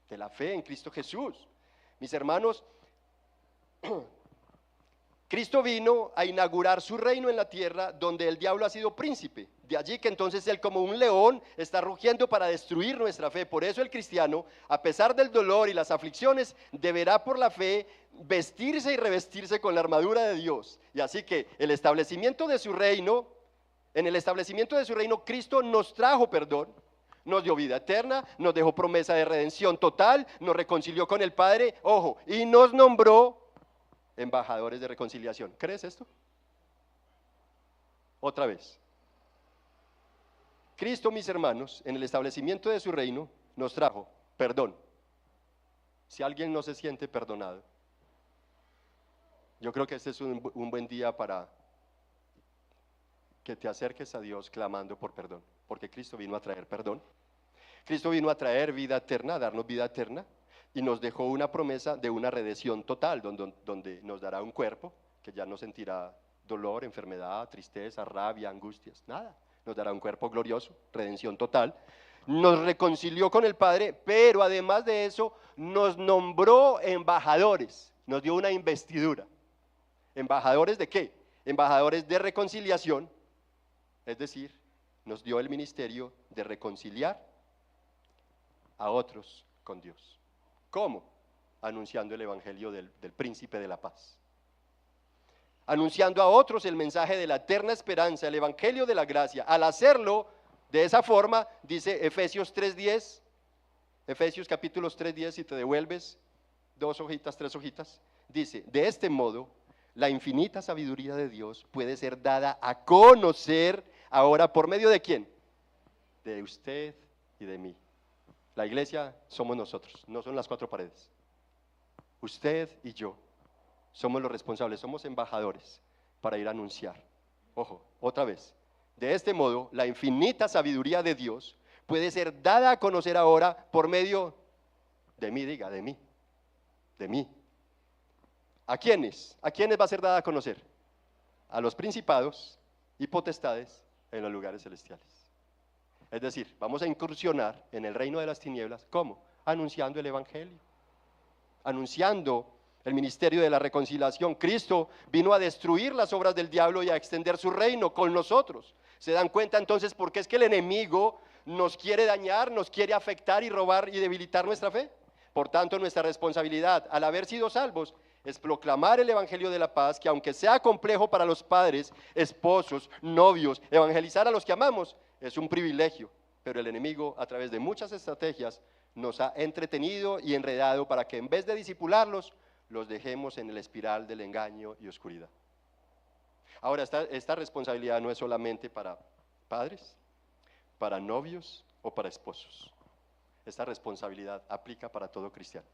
de la fe en Cristo Jesús. Mis hermanos, Cristo vino a inaugurar su reino en la tierra, donde el diablo ha sido príncipe. De allí que entonces él, como un león, está rugiendo para destruir nuestra fe. Por eso el cristiano, a pesar del dolor y las aflicciones, deberá por la fe vestirse y revestirse con la armadura de Dios. Y así que en el establecimiento de su reino, Cristo nos trajo perdón, nos dio vida eterna, nos dejó promesa de redención total, nos reconcilió con el Padre, ojo, y nos nombró embajadores de reconciliación. ¿Crees esto? Otra vez. Cristo, mis hermanos, en el establecimiento de su reino, nos trajo perdón. Si alguien no se siente perdonado, yo creo que este es un buen día para que te acerques a Dios clamando por perdón, porque Cristo vino a traer perdón. Cristo vino a traer vida eterna, a darnos vida eterna, y nos dejó una promesa de una redención total, donde nos dará un cuerpo que ya no sentirá dolor, enfermedad, tristeza, rabia, angustias, nada. Nos dará un cuerpo glorioso, redención total. Nos reconcilió con el Padre, pero además de eso nos nombró embajadores, nos dio una investidura. ¿Embajadores de qué? Embajadores de reconciliación, es decir, nos dio el ministerio de reconciliar a otros con Dios. ¿Cómo? Anunciando el evangelio del príncipe de la paz. anunciando a otros el mensaje de la eterna esperanza, el evangelio de la gracia. Al hacerlo de esa forma, dice Efesios 3:10, Efesios capítulos 3:10, si te devuelves 2 hojitas, 3 hojitas, dice, de este modo, la infinita sabiduría de Dios puede ser dada a conocer ahora por medio de ¿quién? De usted y de mí. La iglesia somos nosotros, no son las 4 paredes. Usted y yo somos los responsables, somos embajadores para ir a anunciar. Ojo, otra vez. De este modo, la infinita sabiduría de Dios puede ser dada a conocer ahora por medio de mí, diga, de mí. De mí. ¿A quiénes? ¿A quiénes va a ser dada a conocer? A los principados y potestades en los lugares celestiales. Es decir, vamos a incursionar en el reino de las tinieblas. ¿Cómo? Anunciando el evangelio. Anunciando el ministerio de la reconciliación. Cristo vino a destruir las obras del diablo y a extender su reino con nosotros. ¿Se dan cuenta entonces por qué es que el enemigo nos quiere dañar, nos quiere afectar y robar y debilitar nuestra fe? Por tanto, nuestra responsabilidad al haber sido salvos es proclamar el evangelio de la paz, que aunque sea complejo para los padres, esposos, novios, evangelizar a los que amamos es un privilegio, pero el enemigo a través de muchas estrategias nos ha entretenido y enredado para que en vez de disipularlos, los dejemos en el espiral del engaño y oscuridad. Ahora, esta responsabilidad no es solamente para padres, para novios o para esposos. Esta responsabilidad aplica para todo cristiano.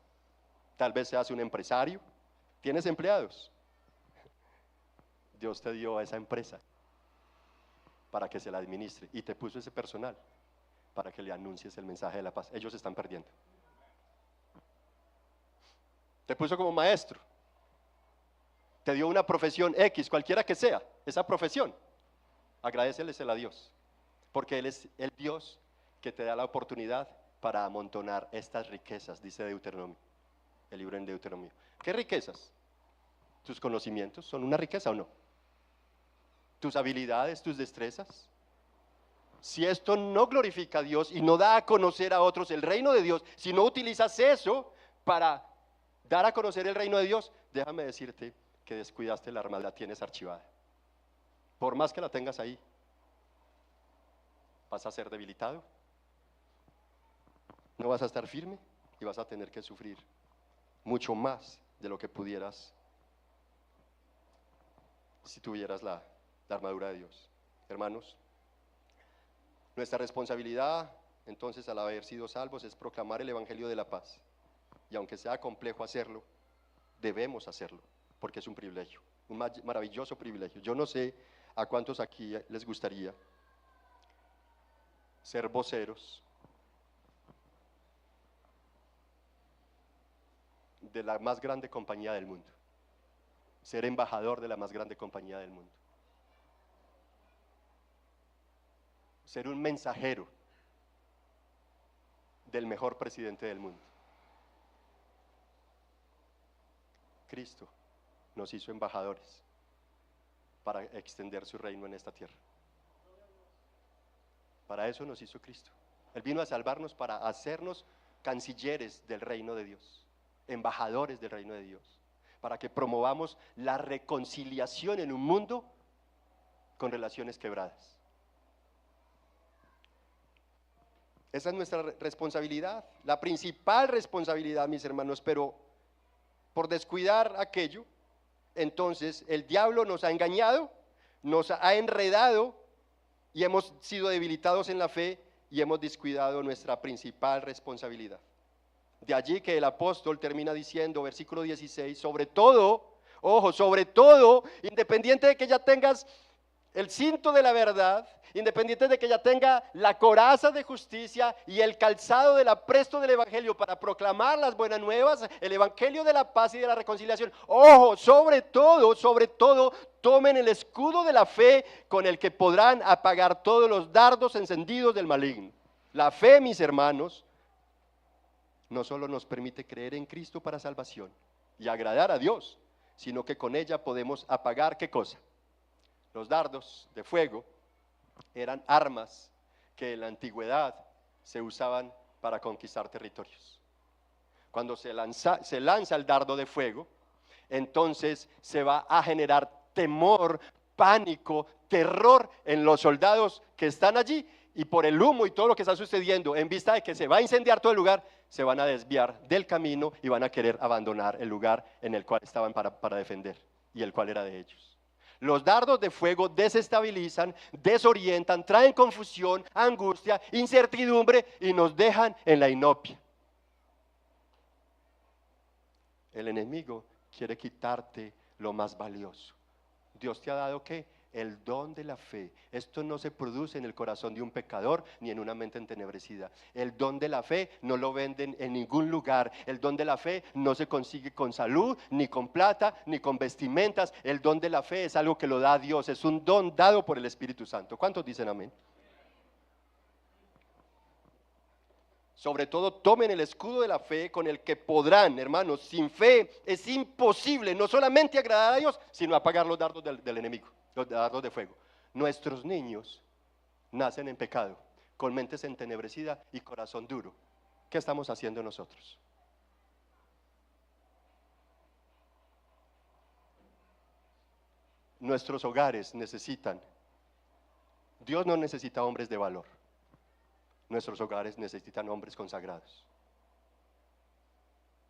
Tal vez seas un empresario, tienes empleados. Dios te dio a esa empresa para que se la administre y te puso ese personal para que le anuncies el mensaje de la paz. Ellos están perdiendo. Te puso como maestro, te dio una profesión X, cualquiera que sea esa profesión. Agradécelesela a Dios, porque Él es el Dios que te da la oportunidad para amontonar estas riquezas, dice Deuteronomio, el libro en Deuteronomio. ¿Qué riquezas? ¿Tus conocimientos son una riqueza o no? ¿Tus habilidades, tus destrezas? Si esto no glorifica a Dios y no da a conocer a otros el reino de Dios, si no utilizas eso para dar a conocer el reino de Dios, déjame decirte que descuidaste la arma, la tienes archivada. Por más que la tengas ahí, vas a ser debilitado, no vas a estar firme y vas a tener que sufrir mucho más de lo que pudieras si tuvieras la armadura de Dios. Hermanos, nuestra responsabilidad entonces al haber sido salvos es proclamar el evangelio de la paz. Y aunque sea complejo hacerlo, debemos hacerlo, porque es un privilegio, un maravilloso privilegio. Yo no sé a cuántos aquí les gustaría ser voceros de la más grande compañía del mundo, ser embajador de la más grande compañía del mundo, ser un mensajero del mejor presidente del mundo. Cristo nos hizo embajadores para extender su reino en esta tierra. Para eso nos hizo Cristo. Él vino a salvarnos para hacernos cancilleres del reino de Dios, embajadores del reino de Dios, para que promovamos la reconciliación en un mundo con relaciones quebradas. Esa es nuestra responsabilidad, la principal responsabilidad, mis hermanos, pero por descuidar aquello, entonces el diablo nos ha engañado, nos ha enredado y hemos sido debilitados en la fe y hemos descuidado nuestra principal responsabilidad. De allí que el apóstol termina diciendo, versículo 16, sobre todo, ojo, sobre todo, independiente de que ya tengas el cinto de la verdad, independiente de que ya tenga la coraza de justicia y el calzado del apresto del evangelio para proclamar las buenas nuevas, el evangelio de la paz y de la reconciliación. Ojo, sobre todo, tomen el escudo de la fe con el que podrán apagar todos los dardos encendidos del maligno. La fe, mis hermanos, no solo nos permite creer en Cristo para salvación y agradar a Dios, sino que con ella podemos apagar, ¿qué cosa? Los dardos de fuego eran armas que en la antigüedad se usaban para conquistar territorios. Cuando se lanza el dardo de fuego, entonces se va a generar temor, pánico, terror en los soldados que están allí, y por el humo y todo lo que está sucediendo, en vista de que se va a incendiar todo el lugar, se van a desviar del camino y van a querer abandonar el lugar en el cual estaban para defender, y el cual era de ellos. Los dardos de fuego desestabilizan, desorientan, traen confusión, angustia, incertidumbre y nos dejan en la inopia. El enemigo quiere quitarte lo más valioso. Dios te ha dado, ¿qué? El don de la fe. Esto no se produce en el corazón de un pecador ni en una mente entenebrecida. El don de la fe no lo venden en ningún lugar. El don de la fe no se consigue con salud, ni con plata, ni con vestimentas. El don de la fe es algo que lo da Dios. Es un don dado por el Espíritu Santo. ¿Cuántos dicen amén? Sobre todo tomen el escudo de la fe con el que podrán, hermanos. Sin fe es imposible no solamente agradar a Dios, sino apagar los dardos del enemigo, los dardos de fuego. Nuestros niños nacen en pecado, con mentes entenebrecidas y corazón duro. ¿Qué estamos haciendo nosotros? Nuestros hogares necesitan, Dios no necesita hombres de valor. Nuestros hogares necesitan hombres consagrados.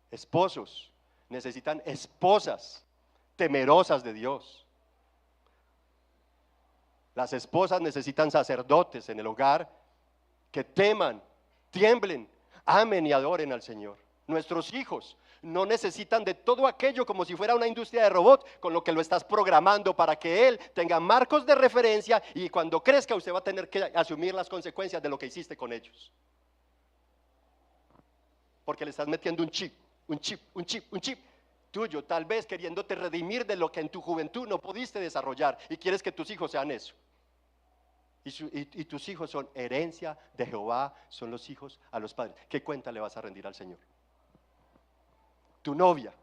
Esposos necesitan esposas temerosas de Dios. Las esposas necesitan sacerdotes en el hogar que teman, tiemblen, amen y adoren al Señor. Nuestros hijos no necesitan de todo aquello como si fuera una industria de robots con lo que lo estás programando para que él tenga marcos de referencia y cuando crezca usted va a tener que asumir las consecuencias de lo que hiciste con ellos. Porque le estás metiendo un chip tuyo, tal vez queriéndote redimir de lo que en tu juventud no pudiste desarrollar y quieres que tus hijos sean eso. Y tus hijos son herencia de Jehová, son los hijos a los padres. ¿Qué cuenta le vas a rendir al Señor? Tu novia,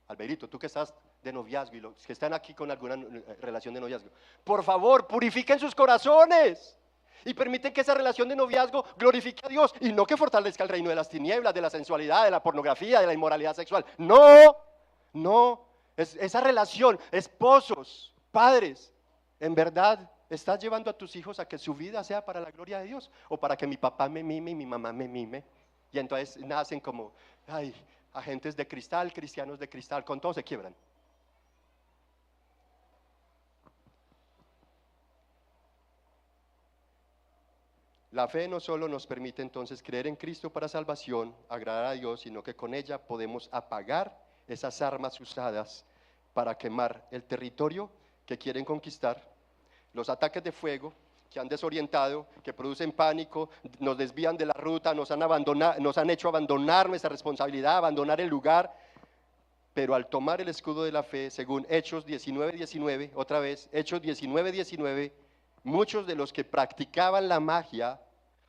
Alberito, tú que estás de noviazgo y los que están aquí con alguna relación de noviazgo, por favor, purifiquen sus corazones y permiten que esa relación de noviazgo glorifique a Dios y no que fortalezca el reino de las tinieblas, de la sensualidad, de la pornografía, de la inmoralidad sexual. No, esa relación, esposos, padres, en verdad, ¿estás llevando a tus hijos a que su vida sea para la gloria de Dios o para que mi papá me mime y mi mamá me mime? Y entonces nacen como, agentes de cristal, cristianos de cristal, con todo se quiebran. La fe no solo nos permite entonces creer en Cristo para salvación, agradar a Dios, sino que con ella podemos apagar esas armas usadas para quemar el territorio que quieren conquistar, los ataques de fuego que han desorientado, que producen pánico, nos desvían de la ruta, nos han hecho abandonar nuestra responsabilidad, abandonar el lugar. Pero al tomar el escudo de la fe, según Hechos 19:19, otra vez, Hechos 19:19, muchos de los que practicaban la magia,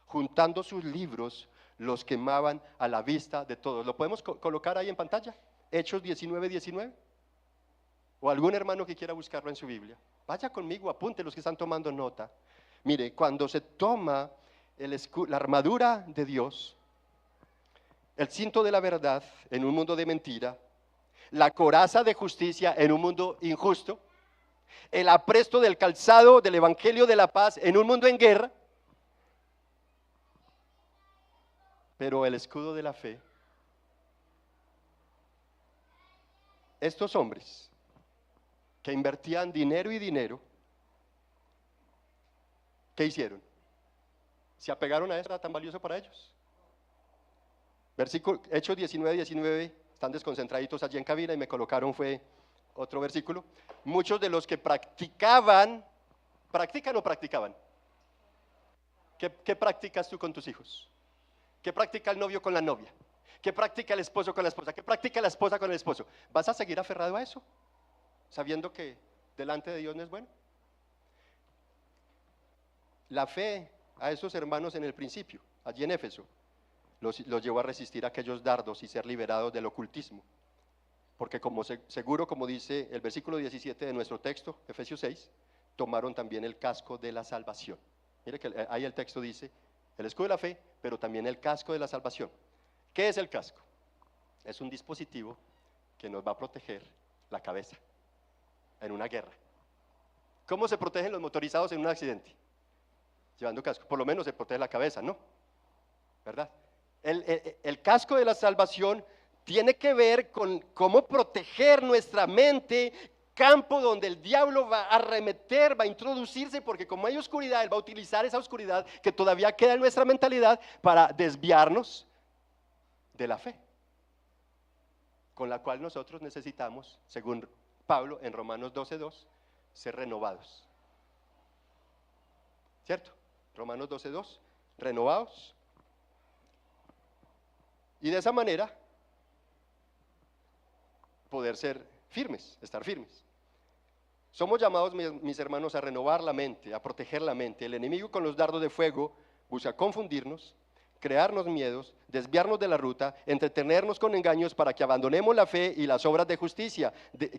juntando sus libros, los quemaban a la vista de todos. ¿Lo podemos colocar ahí en pantalla? Hechos 19:19. O algún hermano que quiera buscarlo en su Biblia. Vaya conmigo, apunte los que están tomando nota. Mire, cuando se toma la armadura de Dios, el cinto de la verdad en un mundo de mentira, la coraza de justicia en un mundo injusto, el apresto del calzado del evangelio de la paz en un mundo en guerra, pero el escudo de la fe, estos hombres que invertían dinero y dinero, ¿qué hicieron? ¿Se apegaron a eso? ¿Era tan valioso para ellos? Versículo, Hechos 19:19, están desconcentraditos allí en cabina y me colocaron fue otro versículo. Muchos de los que ¿practican o practicaban? ¿Qué practicas tú con tus hijos? ¿Qué practica el novio con la novia? ¿Qué practica el esposo con la esposa? ¿Qué practica la esposa con el esposo? ¿Vas a seguir aferrado a eso? Sabiendo que delante de Dios no es bueno. La fe a esos hermanos en el principio, allí en Éfeso, los llevó a resistir aquellos dardos y ser liberados del ocultismo. Porque seguro, como dice el versículo 17 de nuestro texto, Efesios 6, tomaron también el casco de la salvación. Mire que ahí el texto dice, el escudo de la fe, pero también el casco de la salvación. ¿Qué es el casco? Es un dispositivo que nos va a proteger la cabeza en una guerra. ¿Cómo se protegen los motorizados en un accidente? Llevando casco. Por lo menos se protege la cabeza, ¿no? ¿Verdad? El casco de la salvación tiene que ver con cómo proteger nuestra mente, campo donde el diablo va a arremeter, va a introducirse, porque como hay oscuridad, él va a utilizar esa oscuridad que todavía queda en nuestra mentalidad para desviarnos de la fe, con la cual nosotros necesitamos, según Pablo en Romanos 12:2, ser renovados. ¿Cierto? Romanos 12:2, renovados. Y de esa manera poder ser firmes, estar firmes. Somos llamados, mis hermanos, a renovar la mente, a proteger la mente. El enemigo con los dardos de fuego busca confundirnos, crearnos miedos, desviarnos de la ruta, entretenernos con engaños para que abandonemos la fe y las obras de justicia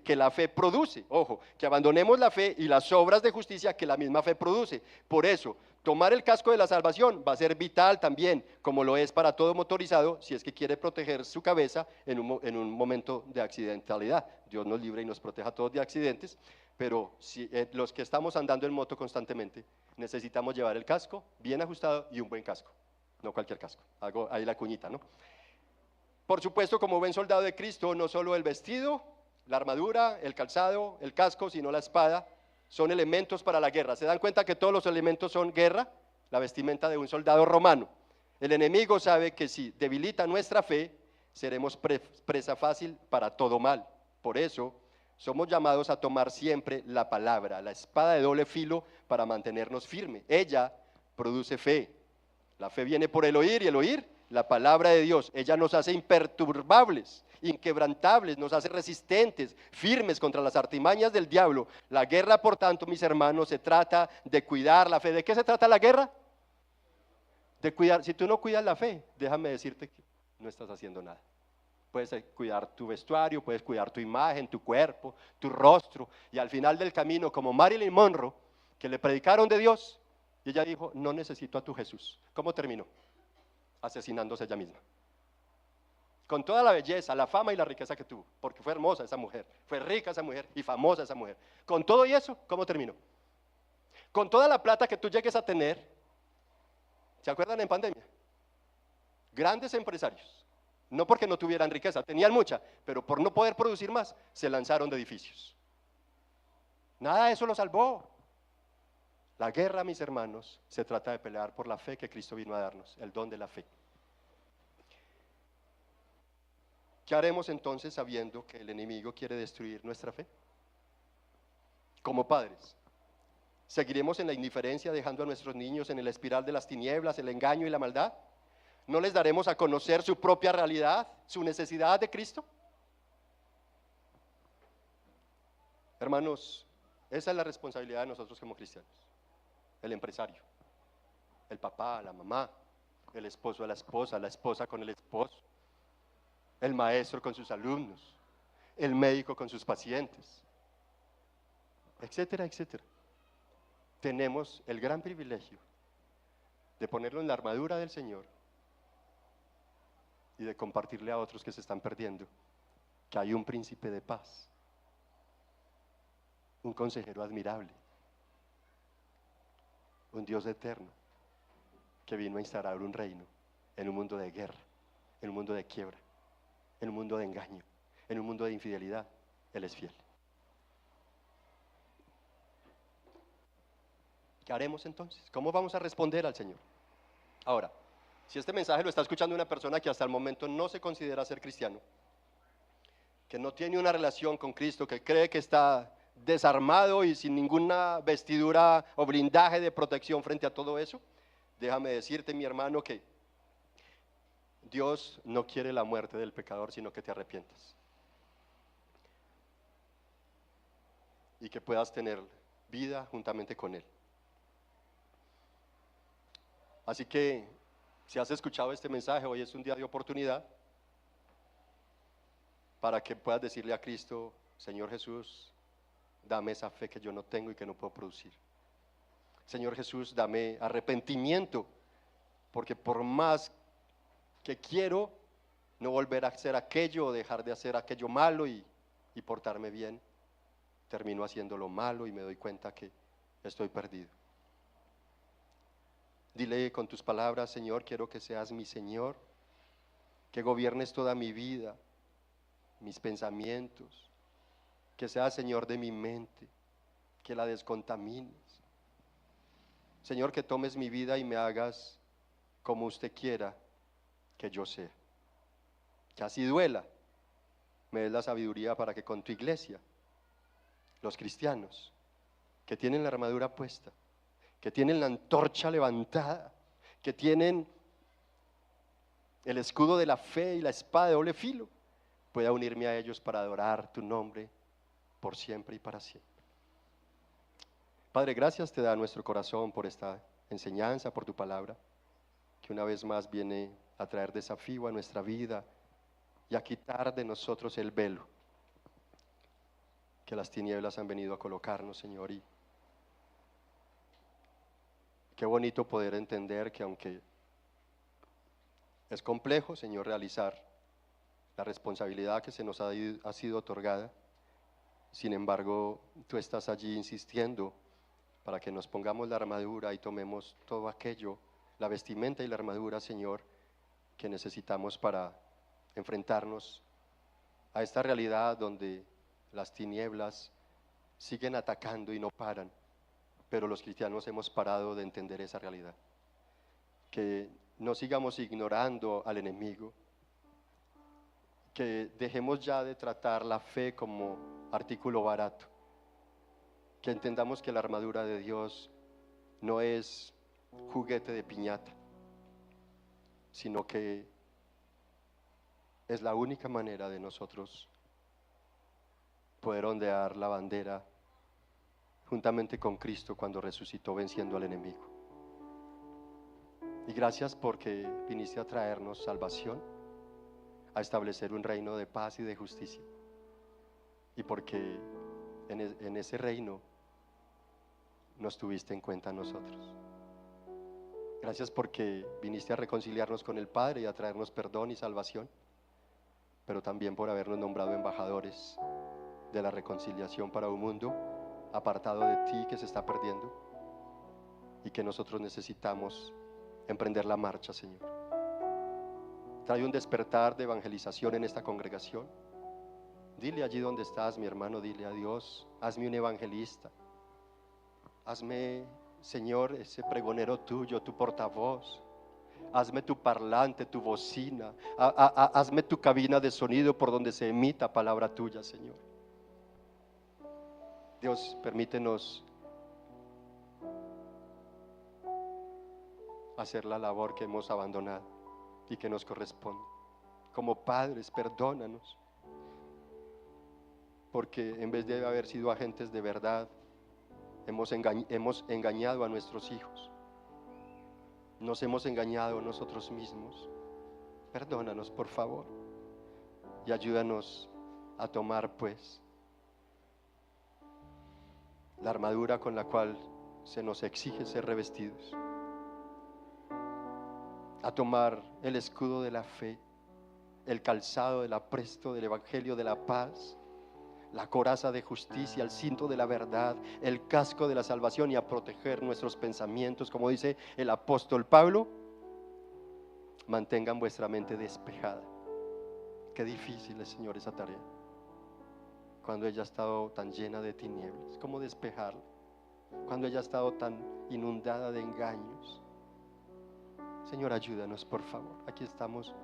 que la fe produce. Ojo, que abandonemos la fe y las obras de justicia que la misma fe produce. Por eso, tomar el casco de la salvación va a ser vital también, como lo es para todo motorizado, si es que quiere proteger su cabeza en un momento de accidentalidad. Dios nos libre y nos proteja a todos de accidentes, pero si, los que estamos andando en moto constantemente, necesitamos llevar el casco bien ajustado y un buen casco. No cualquier casco, hago ahí la cuñita, ¿no? Por supuesto, como buen soldado de Cristo, no solo el vestido, la armadura, el calzado, el casco, sino la espada, son elementos para la guerra. ¿Se dan cuenta que todos los elementos son guerra? La vestimenta de un soldado romano. El enemigo sabe que si debilita nuestra fe, seremos presa fácil para todo mal. Por eso, somos llamados a tomar siempre la palabra, la espada de doble filo, para mantenernos firmes. Ella produce fe. La fe viene por el oír y el oír la palabra de Dios. Ella nos hace imperturbables, inquebrantables, nos hace resistentes, firmes contra las artimañas del diablo. La guerra, por tanto, mis hermanos, se trata de cuidar la fe. ¿De qué se trata la guerra? De cuidar. Si tú no cuidas la fe, déjame decirte que no estás haciendo nada. Puedes cuidar tu vestuario, puedes cuidar tu imagen, tu cuerpo, tu rostro, y al final del camino, como Marilyn Monroe, que le predicaron de Dios, y ella dijo, no necesito a tu Jesús. ¿Cómo terminó? Asesinándose ella misma. Con toda la belleza, la fama y la riqueza que tuvo, porque fue hermosa esa mujer, fue rica esa mujer y famosa esa mujer. Con todo y eso, ¿cómo terminó? Con toda la plata que tú llegues a tener, ¿se acuerdan en pandemia? Grandes empresarios, no porque no tuvieran riqueza, tenían mucha, pero por no poder producir más, se lanzaron de edificios. Nada de eso lo salvó. La guerra, mis hermanos, se trata de pelear por la fe que Cristo vino a darnos, el don de la fe. ¿Qué haremos entonces sabiendo que el enemigo quiere destruir nuestra fe? Como padres, ¿seguiremos en la indiferencia dejando a nuestros niños en el espiral de las tinieblas, el engaño y la maldad? ¿No les daremos a conocer su propia realidad, su necesidad de Cristo? Hermanos, esa es la responsabilidad de nosotros como cristianos. El empresario, el papá, la mamá, el esposo a la esposa con el esposo, el maestro con sus alumnos, el médico con sus pacientes, etcétera, etcétera. Tenemos el gran privilegio de ponerlo en la armadura del Señor y de compartirle a otros que se están perdiendo que hay un príncipe de paz, un consejero admirable, un Dios eterno que vino a instaurar un reino en un mundo de guerra, en un mundo de quiebra, en un mundo de engaño, en un mundo de infidelidad. Él es fiel. ¿Qué haremos entonces? ¿Cómo vamos a responder al Señor? Ahora, si este mensaje lo está escuchando una persona que hasta el momento no se considera ser cristiano, que no tiene una relación con Cristo, que cree que está desarmado y sin ninguna vestidura o blindaje de protección frente a todo eso, déjame decirte, mi hermano, que Dios no quiere la muerte del pecador, sino que te arrepientas y que puedas tener vida juntamente con Él. Así que, si has escuchado este mensaje, hoy es un día de oportunidad para que puedas decirle a Cristo, Señor Jesús, dame esa fe que yo no tengo y que no puedo producir. Señor Jesús, dame arrepentimiento, porque por más que quiero no volver a hacer aquello o dejar de hacer aquello malo y portarme bien, termino haciendo lo malo y me doy cuenta que estoy perdido. Dile con tus palabras: Señor, quiero que seas mi Señor, que gobiernes toda mi vida, mis pensamientos, que seas Señor de mi mente, que la descontamines. Señor, que tomes mi vida y me hagas como usted quiera que yo sea. Que así duela, me des la sabiduría para que con tu iglesia, los cristianos que tienen la armadura puesta, que tienen la antorcha levantada, que tienen el escudo de la fe y la espada de doble filo, pueda unirme a ellos para adorar tu nombre por siempre y para siempre. Padre, gracias te da nuestro corazón por esta enseñanza, por tu palabra, que una vez más viene a traer desafío a nuestra vida y a quitar de nosotros el velo que las tinieblas han venido a colocarnos, Señor. Y qué bonito poder entender que aunque es complejo, Señor, realizar la responsabilidad que se nos ha sido otorgada, sin embargo, tú estás allí insistiendo para que nos pongamos la armadura y tomemos todo aquello, la vestimenta y la armadura, Señor, que necesitamos para enfrentarnos a esta realidad donde las tinieblas siguen atacando y no paran, pero los cristianos hemos parado de entender esa realidad. Que no sigamos ignorando al enemigo, que dejemos ya de tratar la fe como artículo barato, que entendamos que la armadura de Dios no es juguete de piñata, sino que es la única manera de nosotros poder ondear la bandera juntamente con Cristo cuando resucitó, venciendo al enemigo. Y gracias porque viniste a traernos salvación, a establecer un reino de paz y de justicia, y porque en ese reino nos tuviste en cuenta a nosotros. Gracias porque viniste a reconciliarnos con el Padre y a traernos perdón y salvación, pero también por habernos nombrado embajadores de la reconciliación para un mundo apartado de ti, que se está perdiendo y que nosotros necesitamos emprender la marcha, Señor. Trae un despertar de evangelización en esta congregación. Dile allí donde estás, mi hermano, dile a Dios: hazme un evangelista, hazme, Señor, ese pregonero tuyo, tu portavoz. Hazme tu parlante, tu bocina, hazme tu cabina de sonido por donde se emita palabra tuya, Señor. Dios, permítenos hacer la labor que hemos abandonado y que nos corresponde. Como padres, perdónanos, porque en vez de haber sido agentes de verdad, hemos engañado a nuestros hijos, nos hemos engañado nosotros mismos. Perdónanos, por favor, y ayúdanos a tomar pues la armadura con la cual se nos exige ser revestidos, a tomar el escudo de la fe, el calzado del apresto del evangelio de la paz, la coraza de justicia, el cinto de la verdad, el casco de la salvación, y a proteger nuestros pensamientos, como dice el apóstol Pablo: mantengan vuestra mente despejada. Qué difícil es, Señor, esa tarea, cuando ella ha estado tan llena de tinieblas. ¿Cómo despejarla? Cuando ella ha estado tan inundada de engaños. Señor, ayúdanos, por favor. Aquí estamos,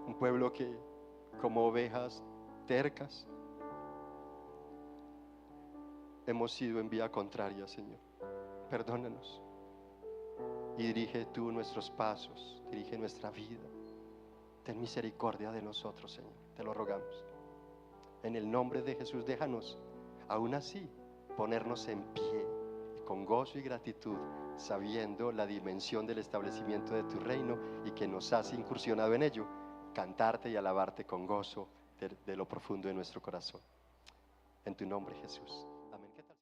un pueblo que, como ovejas tercas, hemos ido en vía contraria, Señor. Perdónanos y dirige tú nuestros pasos, dirige nuestra vida. Ten misericordia de nosotros, Señor, te lo rogamos. En el nombre de Jesús, déjanos aún así ponernos en pie con gozo y gratitud, sabiendo la dimensión del establecimiento de tu reino y que nos has incursionado en ello, cantarte y alabarte con gozo de lo profundo de nuestro corazón. En tu nombre, Jesús.